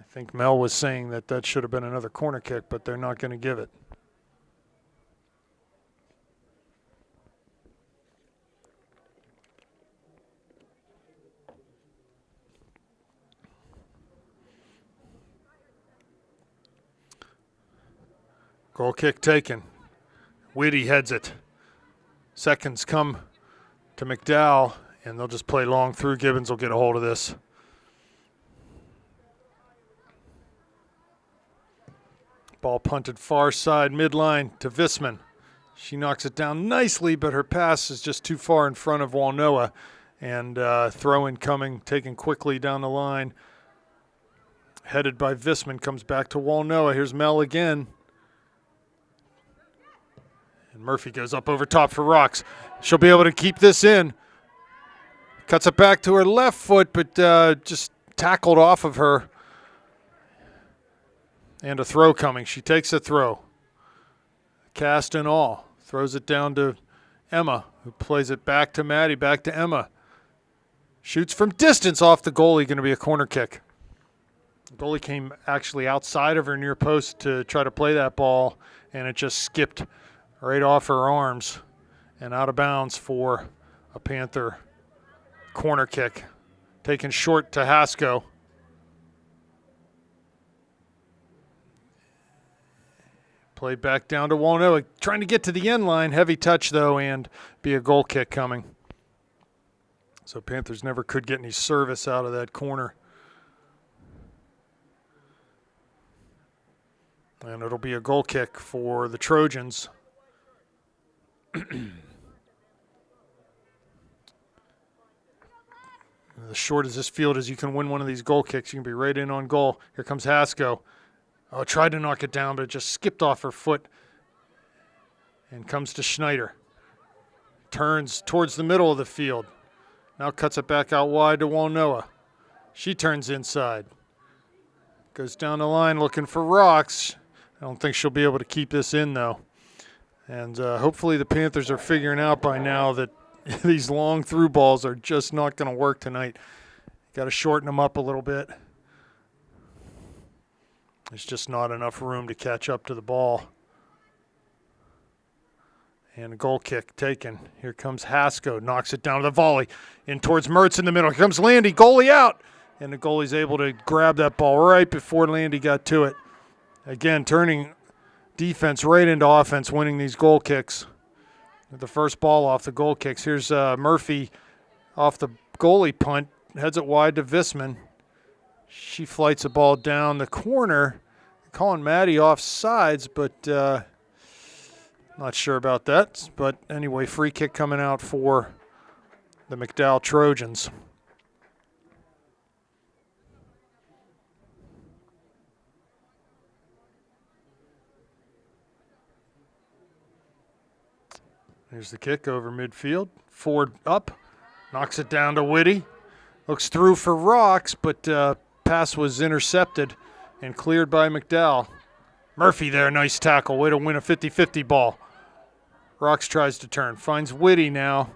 I think Mel was saying that should have been another corner kick, but they're not going to give it. Goal kick taken. Whitty heads it. Seconds come to McDowell, and they'll just play long through. Gibbons will get a hold of this. Ball punted far side, midline to Visman. She knocks it down nicely, but her pass is just too far in front of Walnoa. And throw-in coming, taken quickly down the line. Headed by Visman, comes back to Walnoa. Here's Mel again. And Murphy goes up over top for Rocks. She'll be able to keep this in. Cuts it back to her left foot, but just tackled off of her. And a throw coming. She takes a throw. Cast and all. Throws it down to Emma, who plays it back to Maddie, back to Emma. Shoots from distance off the goalie, going to be a corner kick. The goalie came actually outside of her near post to try to play that ball, and it just skipped right off her arms and out of bounds for a Panther corner kick. Taken short to Hasko. Played back down to Walnoa, trying to get to the end line. Heavy touch, though, and be a goal kick coming. So Panthers never could get any service out of that corner. And it'll be a goal kick for the Trojans. As short as this field is, you can win one of these goal kicks. You can be right in on goal. Here comes Hasko. Oh, tried to knock it down, but it just skipped off her foot and comes to Schneider. Turns towards the middle of the field. Now cuts it back out wide to Walnoa. She turns inside. Goes down the line looking for Rocks. I don't think she'll be able to keep this in, though. And hopefully the Panthers are figuring out by now that these long through balls are just not going to work tonight. Got to shorten them up a little bit. There's just not enough room to catch up to the ball. And a goal kick taken. Here comes Hasko. Knocks it down to the volley. In towards Mertz in the middle. Here comes Landy. Goalie out. And the goalie's able to grab that ball right before Landy got to it. Again, turning defense right into offense, winning these goal kicks. The first ball off the goal kicks. Here's Murphy off the goalie punt. Heads it wide to Visman. She flights the ball down the corner. Calling Maddie off sides, but not sure about that. But anyway, free kick coming out for the McDowell Trojans. There's the kick over midfield. Ford up, knocks it down to Whitty. Looks through for Rocks, but pass was intercepted and cleared by McDowell. Murphy there, nice tackle. Way to win a 50-50 ball. Rocks tries to turn, finds Whitty now.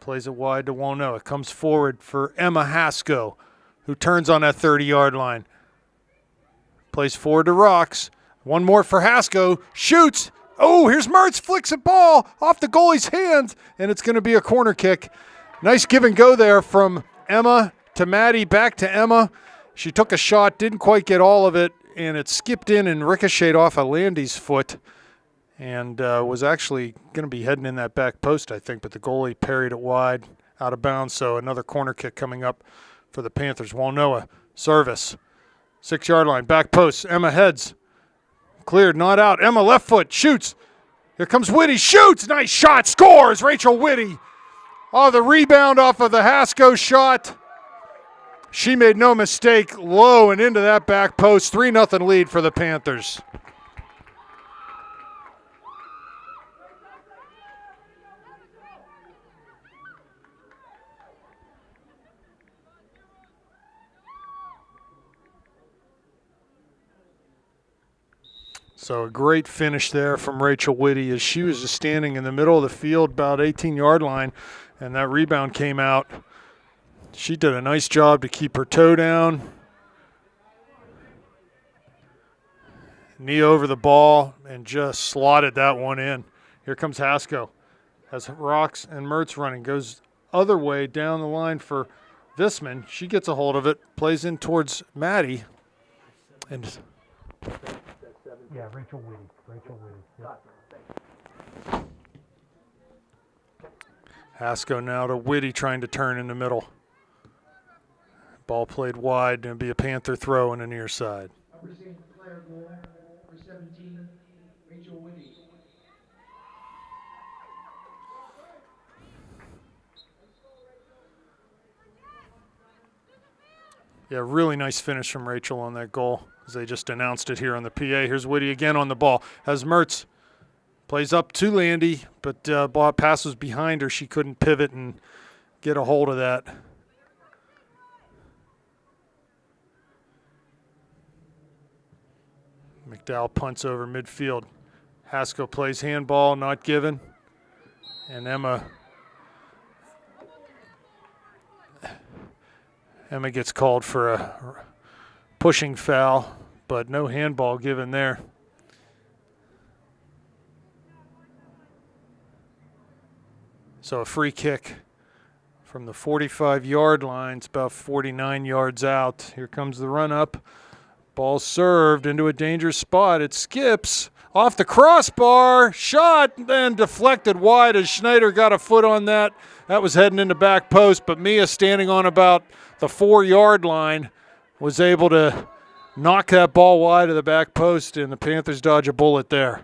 Plays it wide to Wano. It comes forward for Emma Hasko, who turns on that 30-yard line. Plays forward to Rocks. One more for Hasko. Shoots. Oh, here's Mertz. Flicks a ball off the goalie's hands, and it's going to be a corner kick. Nice give and go there from Emma to Maddie, back to Emma. She took a shot, didn't quite get all of it, and it skipped in and ricocheted off of Landy's foot and was actually going to be heading in that back post, I think, but the goalie parried it wide, out of bounds, so another corner kick coming up for the Panthers. Walnoa, service. 6-yard line, back post. Emma heads. Cleared, not out. Emma left foot, shoots. Here comes Whitty, shoots. Nice shot, scores. Rachel Whitty. Oh, the rebound off of the Hasko shot. She made no mistake, low and into that back post. 3-0 lead for the Panthers. So a great finish there from Rachel Whitty as she was just standing in the middle of the field, about 18-yard line, and that rebound came out. She did a nice job to keep her toe down. Knee over the ball and just slotted that one in. Here comes Hasko. Has Rocks and Mertz running. Goes other way down the line for Visman. She gets a hold of it, plays in towards Maddie. And Yeah, Rachel Whitty. Yep. Hasko now to Whitty trying to turn in the middle. Ball played wide and be a Panther throw in the near side. Number 6, Claire goal. Number 17, Rachel Whitty. Yeah, really nice finish from Rachel on that goal as they just announced it here on the PA. Here's Whitty again on the ball. Has Mertz. Plays up to Landy, but ball pass was behind her. She couldn't pivot and get a hold of that. McDowell punts over midfield. Hasko plays handball, not given. And Emma gets called for a pushing foul, but no handball given there. So a free kick from the 45-yard line. It's about 49 yards out. Here comes the run-up. Ball served into a dangerous spot. It skips off the crossbar. Shot, then deflected wide as Schneider got a foot on that. That was heading into back post, but Mia, standing on about the 4-yard line, was able to knock that ball wide of the back post, and the Panthers dodge a bullet there.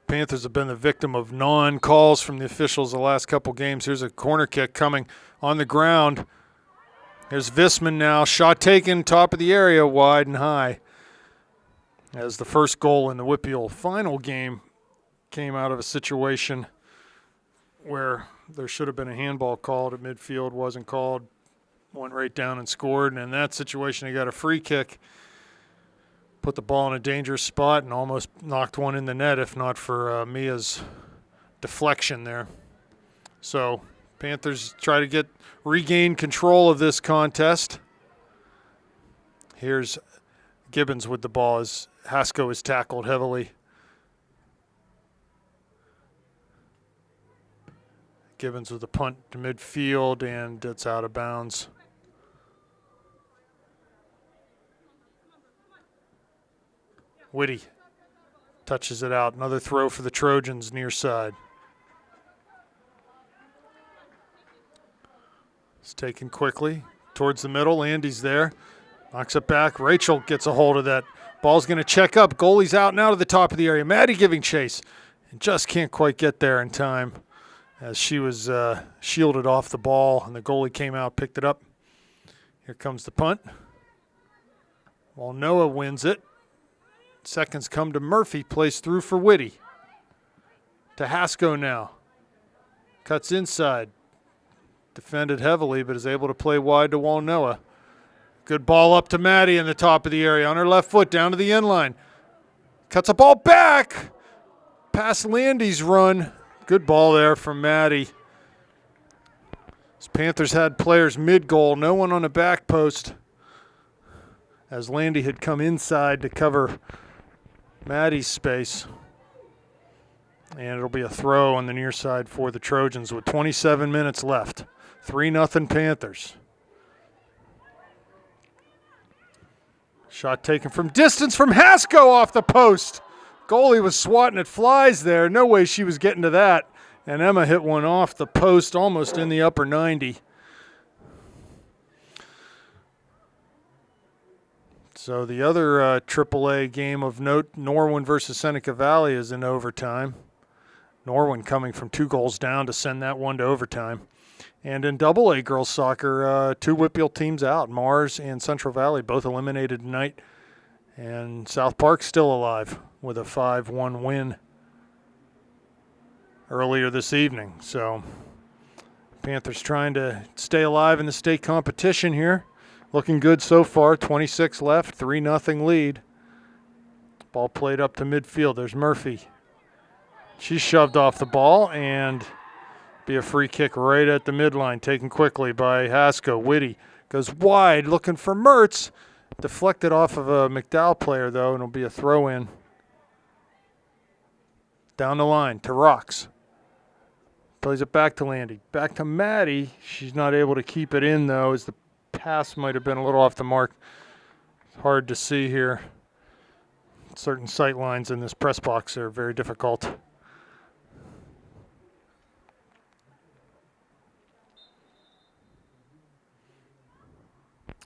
Panthers have been the victim of non-calls from the officials the last couple games. Here's a corner kick coming on the ground. Here's Visman now. Shot taken, top of the area, wide and high. As the first goal in the Whippeal final game came out of a situation where there should have been a handball called at midfield, wasn't called, went right down and scored. And in that situation, he got a free kick. Put the ball in a dangerous spot and almost knocked one in the net if not for Mia's deflection there. So Panthers try to regain control of this contest. Here's Gibbons with the ball as Hasko is tackled heavily. Gibbons with the punt to midfield, and it's out of bounds. Whitty touches it out. Another throw for the Trojans near side. It's taken quickly towards the middle. Andy's there. Knocks it back. Rachel gets a hold of that. Ball's going to check up. Goalie's out now to the top of the area. Maddie giving chase and just can't quite get there in time as she was shielded off the ball, and the goalie came out, picked it up. Here comes the punt. Well, Noah wins it. Seconds come to Murphy, plays through for Whitty. To Hasko now. Cuts inside. Defended heavily, but is able to play wide to Walnoa. Good ball up to Maddie in the top of the area. On her left foot, down to the end line. Cuts a ball back. Past Landy's run. Good ball there from Maddie. Panthers had players mid-goal. No one on the back post. As Landy had come inside to cover Maddie's space. And it'll be a throw on the near side for the Trojans with 27 minutes left. 3-0 Panthers. Shot taken from distance from Hasko off the post. Goalie was swatting at flies there. No way she was getting to that. And Emma hit one off the post almost in the upper 90. So the other AAA game of note, Norwin versus Seneca Valley, is in overtime. Norwin coming from 2 goals down to send that one to overtime. And in AA girls soccer, 2 Whitfield teams out. Mars and Central Valley both eliminated tonight. And South Park still alive with a 5-1 win earlier this evening. So Panthers trying to stay alive in the state competition here. Looking good so far. 26 left, 3-0 lead. Ball played up to midfield. There's Murphy. She's shoved off the ball and be a free kick right at the midline, taken quickly by Hasko. Whitty goes wide, looking for Mertz. Deflected off of a McDowell player, though, and it'll be a throw-in. Down the line to Rocks. Plays it back to Landy. Back to Maddie. She's not able to keep it in, though, as the pass might have been a little off the mark. It's hard to see here. Certain sight lines in this press box are very difficult.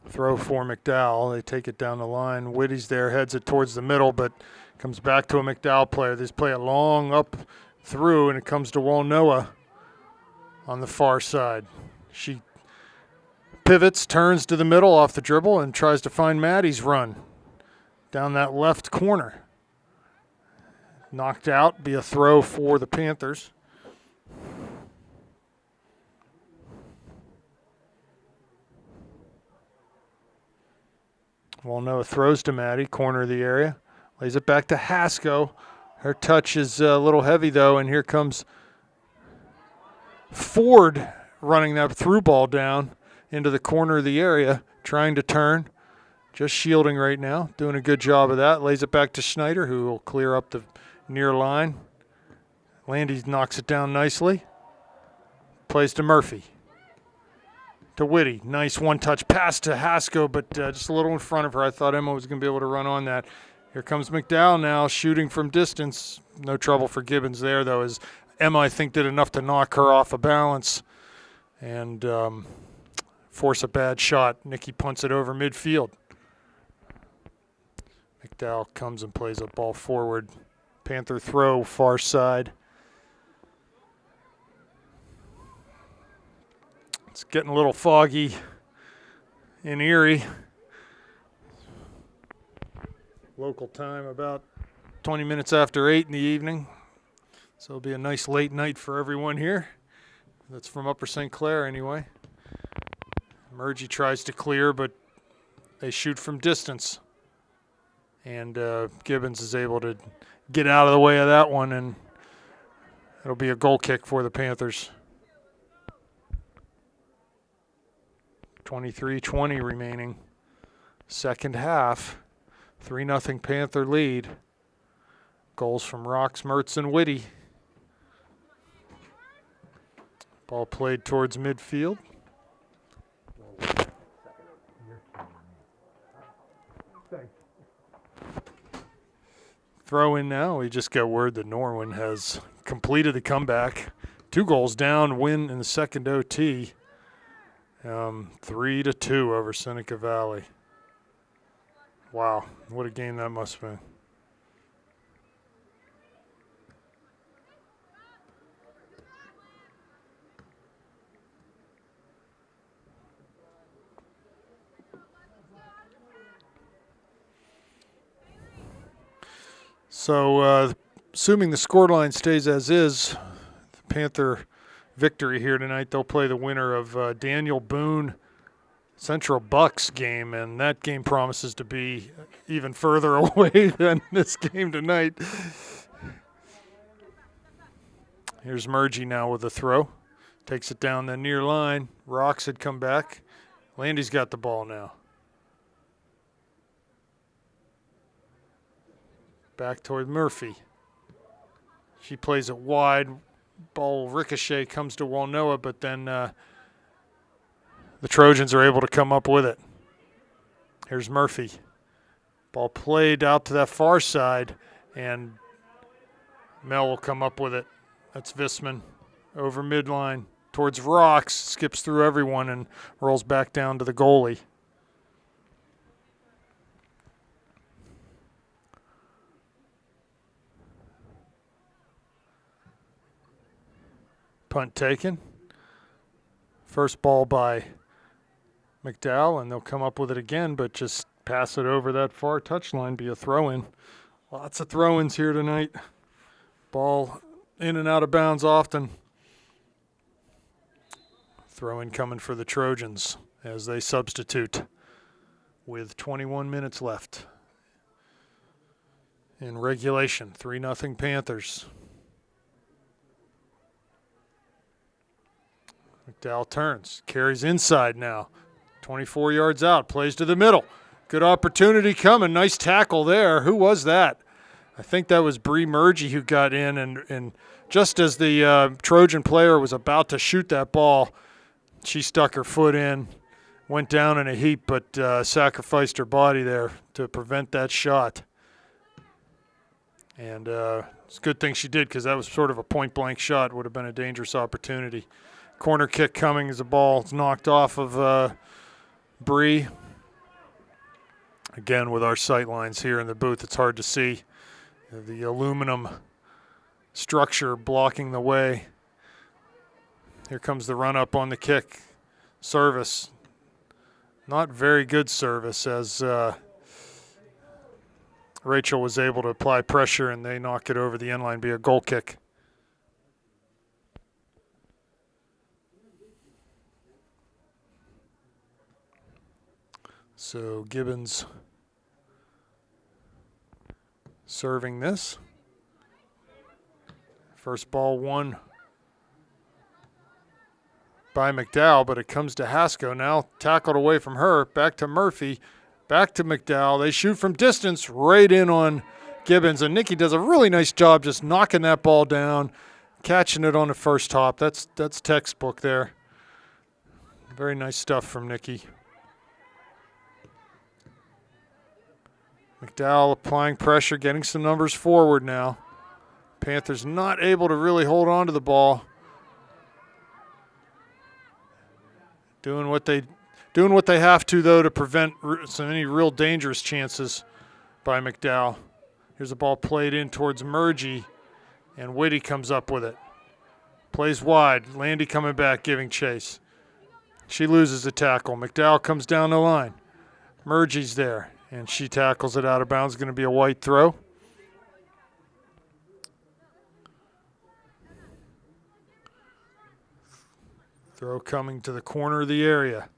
Throw for McDowell. They take it down the line. Whitty's there, heads it towards the middle, but comes back to a McDowell player. They play it long up through, and it comes to Walnoa on the far side. She pivots, turns to the middle off the dribble, and tries to find Maddie's run down that left corner. Knocked out, be a throw for the Panthers. Walnoa throws to Maddie, corner of the area. Lays it back to Hasko. Her touch is a little heavy, though, and here comes Ford running that through ball down into the corner of the area, trying to turn. Just shielding right now, doing a good job of that. Lays it back to Schneider, who will clear up the near line. Landy knocks it down nicely. Plays to Murphy. To Whitty. Nice one-touch pass to Hasko, but just a little in front of her. I thought Emma was going to be able to run on that. Here comes McDowell now, shooting from distance. No trouble for Gibbons there, though, as Emma, I think, did enough to knock her off of balance and force a bad shot. Nikki punts it over midfield. McDowell comes and plays a ball forward. Panther throw, far side. It's getting a little foggy in Erie. Local time about 20 minutes after 8 in the evening. So it'll be a nice late night for everyone here. That's from Upper St. Clair anyway. Emergy tries to clear, but they shoot from distance. And Gibbons is able to get out of the way of that one, and it'll be a goal kick for the Panthers. 23:20 remaining. Second half. 3-0 Panther lead. Goals from Rocks, Mertz, and Whitty. Ball played towards midfield. Throw in now. We just got word that Norwin has completed the comeback. 2 goals down, win in the second OT. 3-2 over Seneca Valley. Wow, what a game that must have been. So, assuming the scoreline stays as is, Panther victory here tonight, they'll play the winner of Daniel Boone Central Bucks game, and that game promises to be even further away than this game tonight. Here's Murgy now with a throw. Takes it down the near line. Rocks had come back. Landy's got the ball now. Back toward Murphy. She plays it wide. Ball ricochet comes to Walnoa, but then the Trojans are able to come up with it. Here's Murphy. Ball played out to that far side, and Mel will come up with it. That's Visman over midline towards Rocks, skips through everyone and rolls back down to the goalie. Punt taken. First ball by McDowell, and they'll come up with it again, but just pass it over that far touchline, be a throw-in. Lots of throw-ins here tonight. Ball in and out of bounds often. Throw-in coming for the Trojans as they substitute with 21 minutes left in regulation. 3-0 Panthers. McDowell turns, carries inside now. 24 yards out, plays to the middle. Good opportunity coming. Nice tackle there. Who was that? I think that was Bree Murgy who got in, and just as the Trojan player was about to shoot that ball, she stuck her foot in, went down in a heap, but sacrificed her body there to prevent that shot. And it's a good thing she did, because that was sort of a point-blank shot. Would have been a dangerous opportunity. Corner kick coming as the ball is knocked off of Bree. Again, with our sight lines here in the booth, it's hard to see. The aluminum structure blocking the way. Here comes the run-up on the kick. Service. Not very good service, as Rachel was able to apply pressure and they knock it over the end line, be a goal kick. So Gibbons serving this. First ball won by McDowell, but it comes to Haskell now, tackled away from her, back to Murphy, back to McDowell. They shoot from distance right in on Gibbons, and Nikki does a really nice job just knocking that ball down, catching it on the first hop. That's textbook there. Very nice stuff from Nikki. McDowell applying pressure, getting some numbers forward now. Panthers not able to really hold on to the ball. Doing what they have to, though, to prevent any real dangerous chances by McDowell. Here's a ball played in towards Murgy, and Whitty comes up with it. Plays wide. Landy coming back, giving chase. She loses the tackle. McDowell comes down the line. Murgy's there, and she tackles it out of bounds. Going to be a white throw. Throw coming to the corner of the area.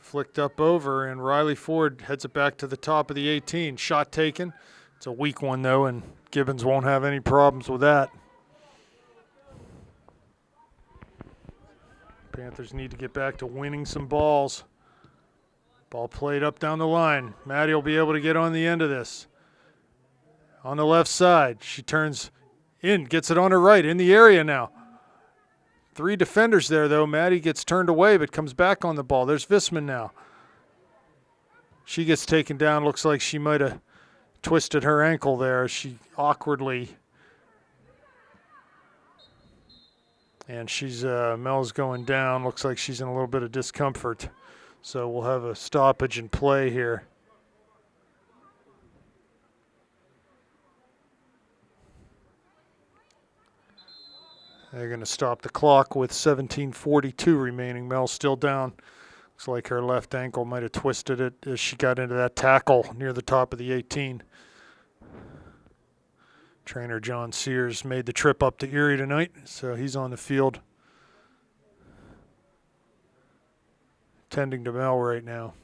Flicked up over, and Riley Ford heads it back to the top of the 18. Shot taken. It's a weak one, though, and Gibbons won't have any problems with that. Panthers need to get back to winning some balls. Ball played up down the line. Maddie will be able to get on the end of this. On the left side, she turns in, gets it on her right, in the area now. 3 defenders there, though. Maddie gets turned away but comes back on the ball. There's Visman now. She gets taken down. Looks like she might have twisted her ankle there. She awkwardly. And she's Mel's going down. Looks like she's in a little bit of discomfort. So we'll have a stoppage in play here. They're going to stop the clock with 17:42 remaining. Mel's still down. Looks like her left ankle might have twisted it as she got into that tackle near the top of the 18. Trainer John Sears made the trip up to Erie tonight, so he's on the field tending to Mel right now.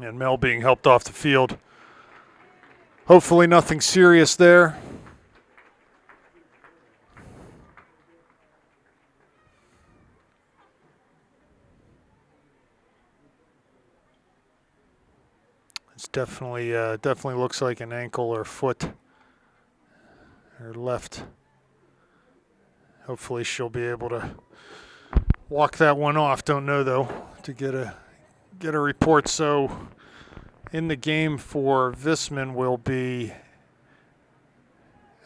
And Mel being helped off the field. Hopefully nothing serious there. It's definitely looks like an ankle or foot or left. Hopefully she'll be able to walk that one off. Don't know though to get a report. So in the game for Visman will be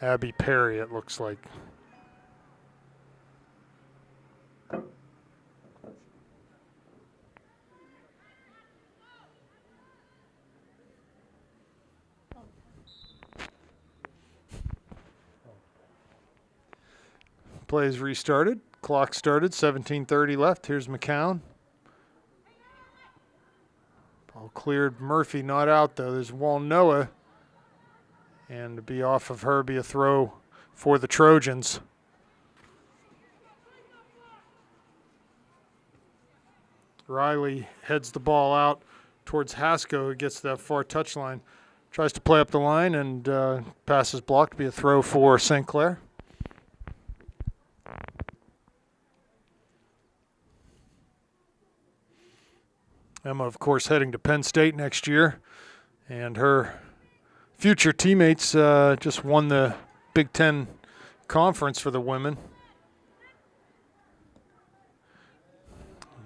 Abby Perry, it looks like. Plays restarted. Clock started. 17:30 left. Here's McCown. Ball cleared. Murphy not out though. There's Walnoa. And to be off of her, be a throw for the Trojans. Riley heads the ball out towards Haskell, who gets to that far touchline. Tries to play up the line and passes blocked. Be a throw for St. Clair. Emma, of course, heading to Penn State next year. And her future teammates just won the Big Ten Conference for the women.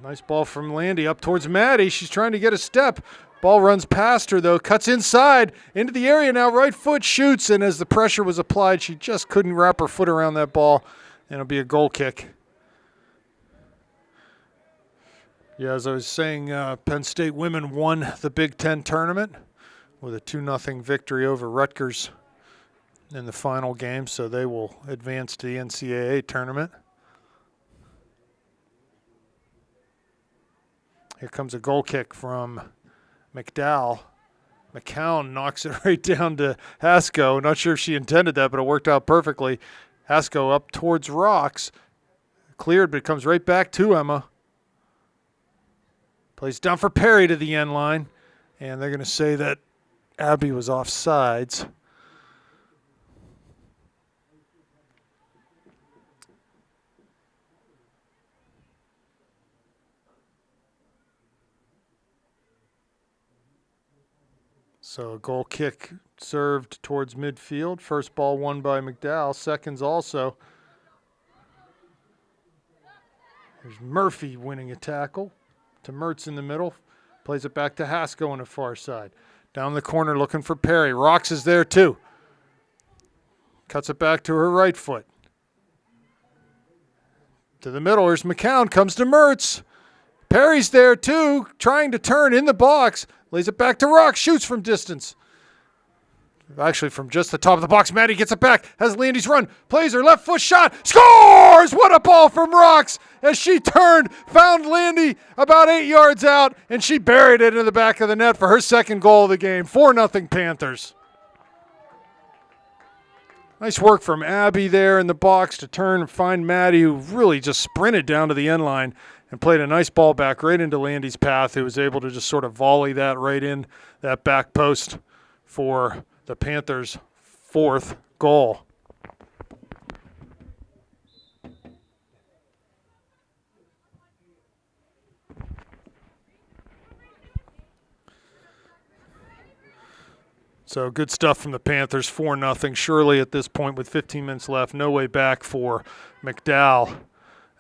Nice ball from Landy up towards Maddie. She's trying to get a step. Ball runs past her, though. Cuts inside into the area now. Right foot shoots, and as the pressure was applied, she just couldn't wrap her foot around that ball, and it'll be a goal kick. Yeah, as I was saying, Penn State women won the Big Ten tournament with a 2-0 victory over Rutgers in the final game, so they will advance to the NCAA tournament. Here comes a goal kick from McDowell. McCown knocks it right down to Haskell. Not sure if she intended that, but it worked out perfectly. Haskell up towards Rocks. Cleared, but it comes right back to Emma. Plays down for Perry to the end line. And they're going to say that Abby was offsides. So a goal kick served towards midfield. First ball won by McDowell. Seconds also. There's Murphy winning a tackle to Mertz in the middle. Plays it back to Haskell on the far side. Down the corner looking for Perry. Rocks is there too. Cuts it back to her right foot. To the middle. Here's McCown. Comes to Mertz. Perry's there too. Trying to turn in the box. Lays it back to Rocks. Shoots from distance. Actually, from just the top of the box. Maddie gets it back. Has Landy's run. Plays her left foot shot. Scores! What a ball from Rocks as she turned. Found Landy about 8 yards out. And she buried it in the back of the net for her second goal of the game. 4-0 Panthers. Nice work from Abby there in the box to turn and find Maddie, who really just sprinted down to the end line and played a nice ball back right into Landy's path, who was able to just sort of volley that right in that back post for the Panthers' fourth goal. So good stuff from the Panthers, 4-0. Surely at this point with 15 minutes left, no way back for McDowell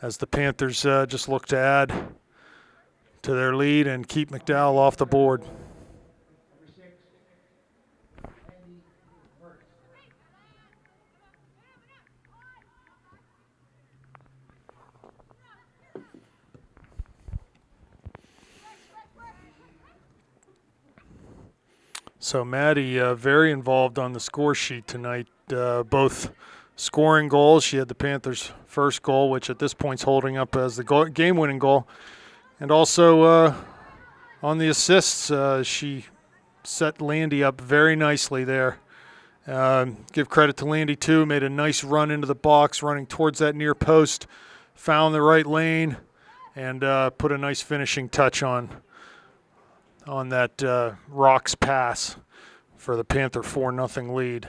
as the Panthers just look to add to their lead and keep McDowell off the board. So Maddie very involved on the score sheet tonight, both scoring goals. She had the Panthers' first goal, which at this point is holding up as the game-winning goal. And also on the assists, she set Landy up very nicely there. Give credit to Landy, too. Made a nice run into the box, running towards that near post. Found the right lane and put a nice finishing touch on that Rocks pass for the Panther 4-0 lead.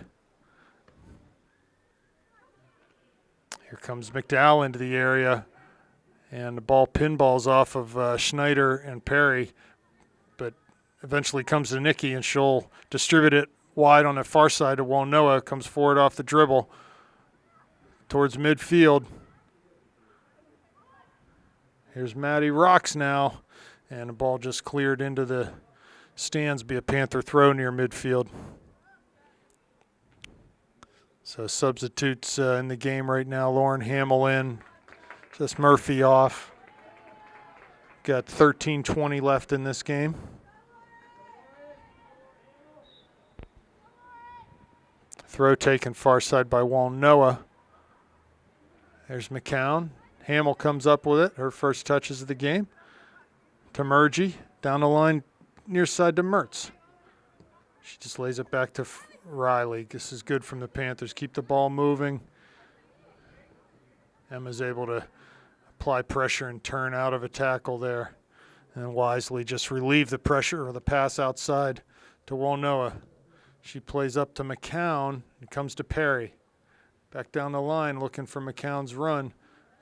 Here comes McDowell into the area, and the ball pinballs off of Schneider and Perry, but eventually comes to Nikki, and she'll distribute it wide on the far side to Walnoa. Comes forward off the dribble towards midfield. Here's Maddie Rocks now, and the ball just cleared into the stands, be a Panther throw near midfield. So substitutes in the game right now. Lauren Hamill in, just Murphy off. Got 13:20 left in this game. Throw taken far side by Walnoa. There's McCown. Hamill comes up with it. Her first touches of the game. To Murgy. Down the line, near side to Mertz. She just lays it back to Riley. This is good from the Panthers. Keep the ball moving. Emma's able to apply pressure and turn out of a tackle there. And wisely just relieve the pressure or the pass outside to Walnoa. She plays up to McCown and comes to Perry. Back down the line looking for McCown's run.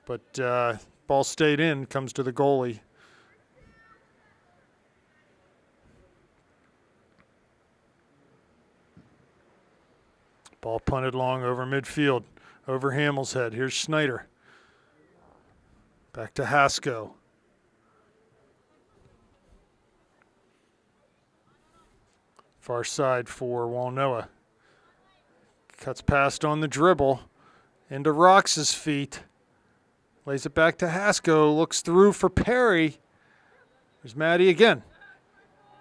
But ball stayed in, comes to the goalie. Ball punted long over midfield, over Hamill's head. Here's Schneider. Back to Hasko. Far side for Walnoa. Cuts past on the dribble. Into Rox's feet. Lays it back to Hasko. Looks through for Perry. There's Maddie again.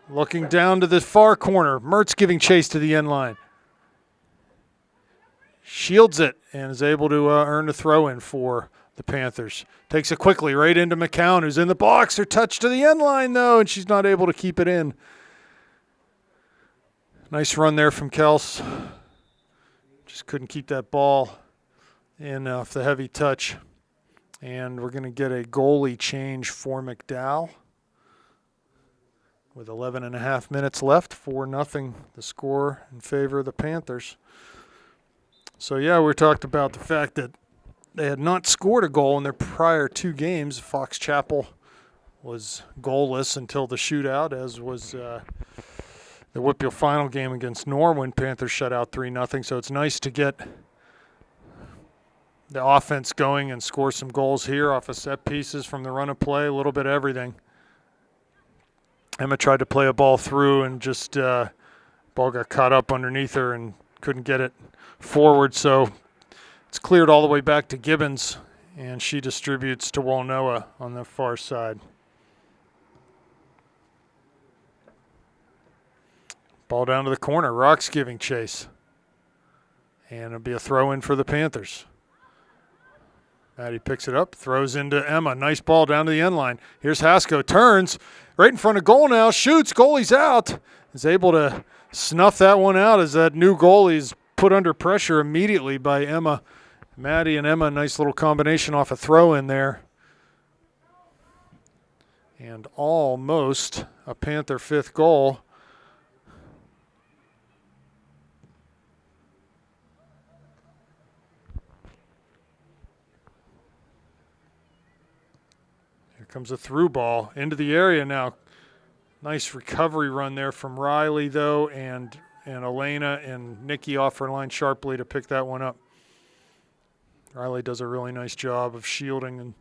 Looking down to the far corner. Mertz giving chase to the end line. Shields it and is able to earn a throw in for the Panthers. Takes it quickly right into McCown, who's in the box. Her touch to the end line, though, and she's not able to keep it in. Nice run there from Kels. Just couldn't keep that ball in off the heavy touch. And we're going to get a goalie change for McDowell with 11.5 minutes left. 4-0 the score in favor of the Panthers. So, yeah, we talked about the fact that they had not scored a goal in their prior 2 games. Fox Chapel was goalless until the shootout, as was the Whitfield final game against Norwin. Panthers shut out 3-0. So it's nice to get the offense going and score some goals here off of set pieces from the run of play, a little bit of everything. Emma tried to play a ball through and just ball got caught up underneath her and couldn't get it forward. So it's cleared all the way back to Gibbons, and she distributes to Walnoa on the far side. Ball down to the corner. Rock's giving chase. And it'll be a throw in for the Panthers. Maddie picks it up, throws into Emma. Nice ball down to the end line. Here's Hasko, turns right in front of goal now, shoots, goalie's out. Is able to snuff that one out as that new goalie is put under pressure immediately by Emma. Maddie and Emma, nice little combination off a throw in there. And almost a Panther 5th goal. Comes a through ball into the area now. Nice recovery run there from Riley, though, and Elena and Nikki off her line sharply to pick that one up. Riley does a really nice job of shielding in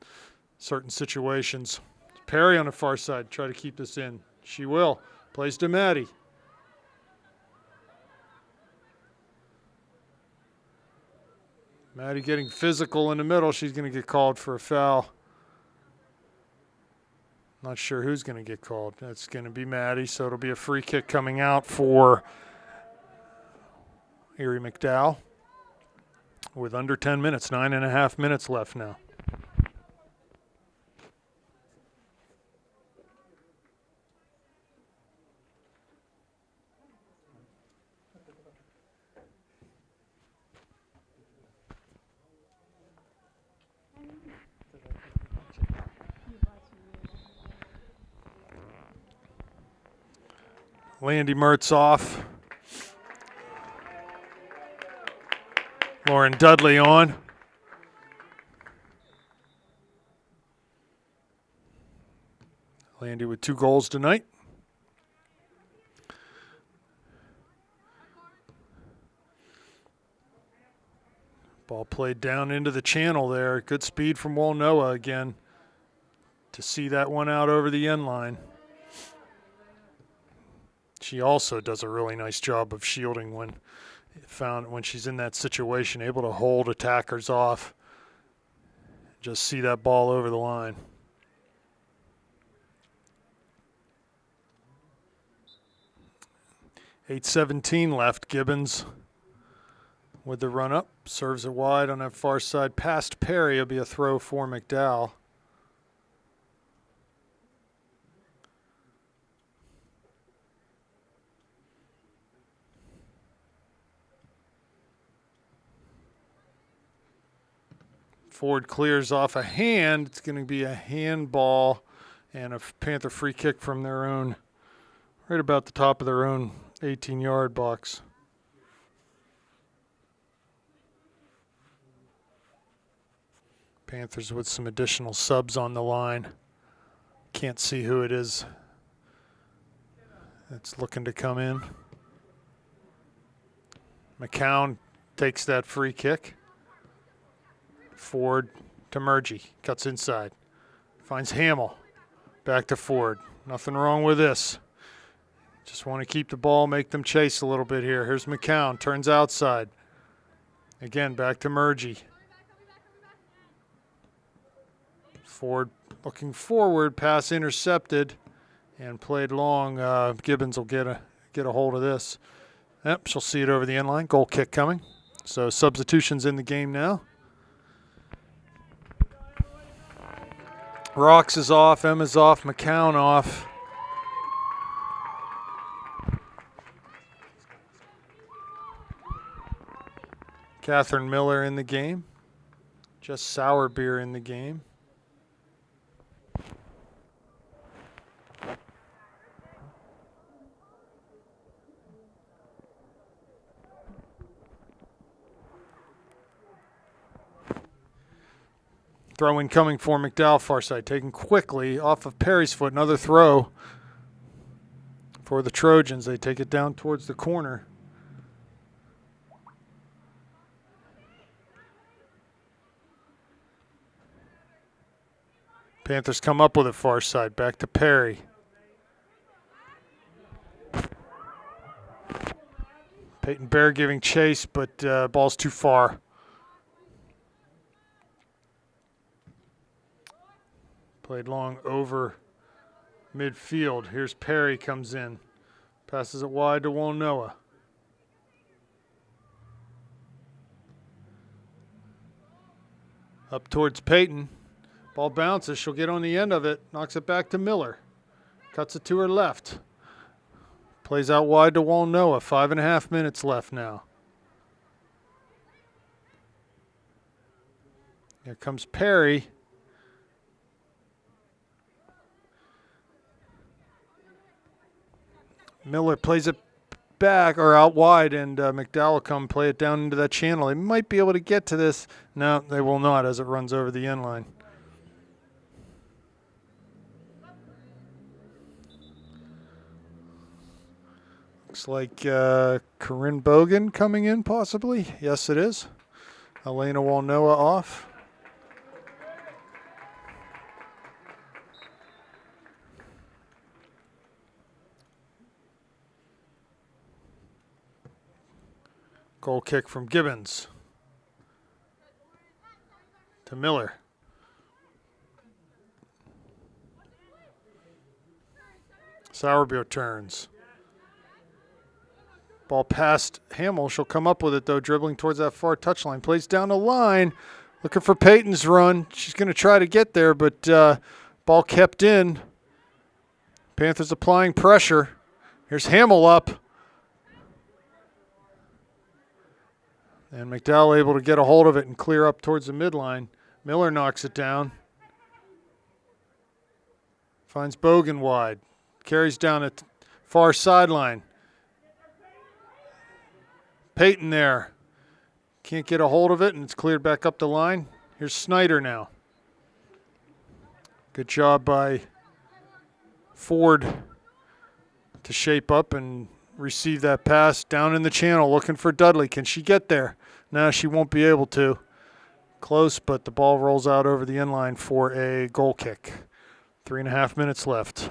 certain situations. Perry on the far side, try to keep this in. She will. Plays to Maddie. Maddie getting physical in the middle. She's going to get called for a foul. Not sure who's going to get called. That's going to be Maddie, so it'll be a free kick coming out for Erie McDowell with under 10 minutes, 9.5 minutes left now. Landy Mertz off. Lauren Dudley on. Landy with 2 goals tonight. Ball played down into the channel there. Good speed from Walnoa again to see that one out over the end line. She also does a really nice job of shielding when she's in that situation, able to hold attackers off. Just see that ball over the line. .8:17 left. Gibbons with the run up. Serves it wide on that far side past Perry. It'll be a throw for McDowell. Ford clears off a hand. It's going to be a handball and a Panther free kick from their own, right about the top of their own 18-yard box. Panthers with some additional subs on the line. Can't see who it is that's looking to come in. McCown takes that free kick. Ford to Murgy, cuts inside, finds Hamill, back to Ford. Nothing wrong with this. Just want to keep the ball, make them chase a little bit here. Here's McCown, turns outside. Again, back to Murgy. Ford looking forward, pass intercepted and played long. Gibbons will get a hold of this. Yep, she'll see it over the end line. Goal kick coming. So substitutions in the game now. Rocks is off, Emma's off, McCown off. Catherine Miller in the game. Just Sour Beer in the game. Throw-in coming for McDowell, far side, taken quickly off of Perry's foot. Another throw for the Trojans. They take it down towards the corner. Panthers come up with it far side, back to Perry. Peyton Bear giving chase, but ball's too far. Played long over midfield. Here's Perry comes in. Passes it wide to Walnoa. Up towards Peyton. Ball bounces. She'll get on the end of it. Knocks it back to Miller. Cuts it to her left. Plays out wide to Walnoa. 5.5 minutes left now. Here comes Perry. Miller plays it back or out wide, and McDowell will come play it down into that channel. They might be able to get to this. No, they will not as it runs over the end line. Looks like Corinne Bogan coming in possibly. Yes, it is. Elena Walnoa off. Goal kick from Gibbons to Miller. Sauerbier turns. Ball past Hamill. She'll come up with it, though, dribbling towards that far touchline. Plays down the line, looking for Peyton's run. She's going to try to get there, but ball kept in. Panthers applying pressure. Here's Hamill up. And McDowell able to get a hold of it and clear up towards the midline. Miller knocks it down. Finds Bogan wide. Carries down at far sideline. Peyton there. Can't get a hold of it, and it's cleared back up the line. Here's Snyder now. Good job by Ford to shape up and receive that pass down in the channel, looking for Dudley. Can she get there? No, she won't be able to. Close, but the ball rolls out over the end line for a goal kick. 3.5 minutes left.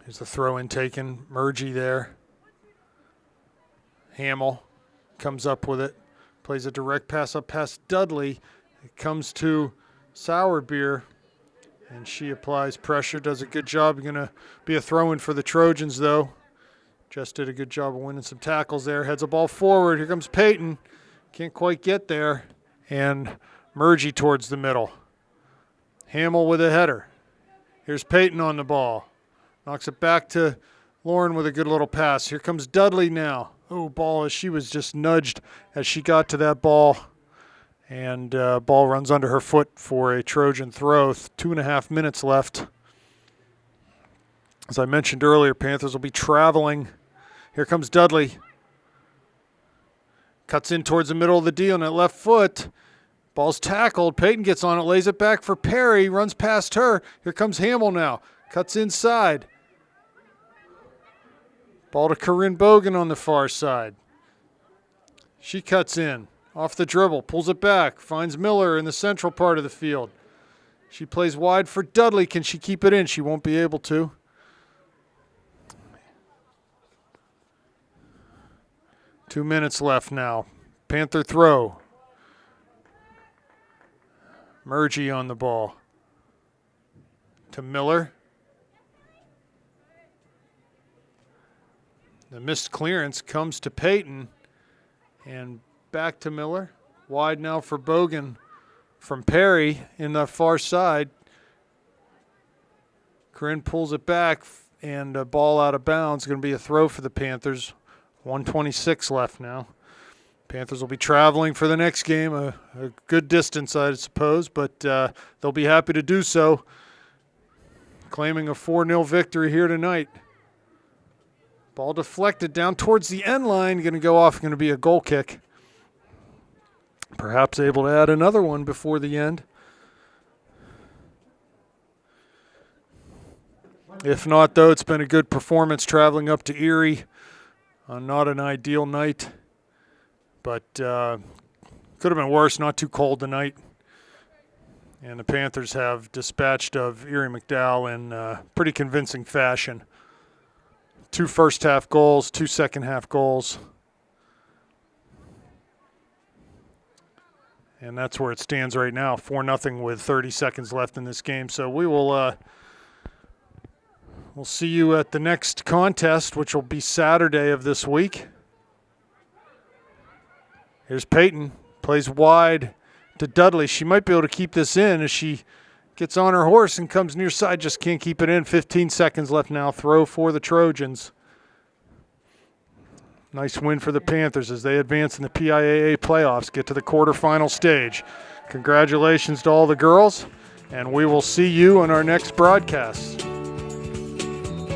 Here's the throw-in taken. Murgy there. Hamill comes up with it. Plays a direct pass up past Dudley. It comes to Sauerbier, and she applies pressure. Does a good job. Going to be a throw-in for the Trojans, though. Just did a good job of winning some tackles there. Heads the ball forward. Here comes Peyton. Can't quite get there. And Murgy towards the middle. Hamill with a header. Here's Peyton on the ball. Knocks it back to Lauren with a good little pass. Here comes Dudley now. Oh, ball as she was just nudged as she got to that ball. And ball runs under her foot for a Trojan throw. 2.5 minutes left. As I mentioned earlier, Panthers will be traveling. Here comes Dudley. Cuts in towards the middle of the D on that left foot. Ball's tackled. Peyton gets on it, lays it back for Perry, runs past her. Here comes Hamill now. Cuts inside. Ball to Corinne Bogan on the far side. She cuts in. Off the dribble. Pulls it back. Finds Miller in the central part of the field. She plays wide for Dudley. Can she keep it in? She won't be able to. Two minutes left now. Panther throw. Murgy on the ball. To Miller. The missed clearance comes to Peyton. And back to Miller. Wide now for Bogan from Perry in the far side. Corinne pulls it back, and a ball out of bounds. Going to be a throw for the Panthers. 1:26 left now. Panthers will be traveling for the next game, a good distance, I suppose, but they'll be happy to do so, claiming a 4-0 victory here tonight. Ball deflected down towards the end line, going to go off, going to be a goal kick. Perhaps able to add another one before the end. If not, though, it's been a good performance traveling up to Erie on not an ideal night. But could have been worse, not too cold tonight. And the Panthers have dispatched of Erie McDowell in pretty convincing fashion. 2 first-half goals, 2 second-half goals. And that's where it stands right now, 4-0 with 30 seconds left in this game. So we will we'll see you at the next contest, which will be Saturday of this week. Here's Peyton, plays wide to Dudley. She might be able to keep this in as she gets on her horse and comes near side, just can't keep it in. 15 seconds left now. Throw for the Trojans. Nice win for the Panthers as they advance in the PIAA playoffs, get to the quarterfinal stage. Congratulations to all the girls, and we will see you on our next broadcast.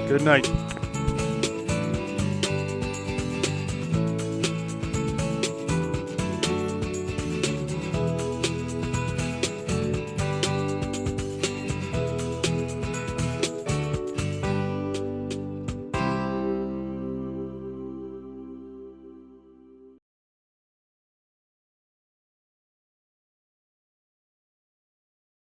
Good night.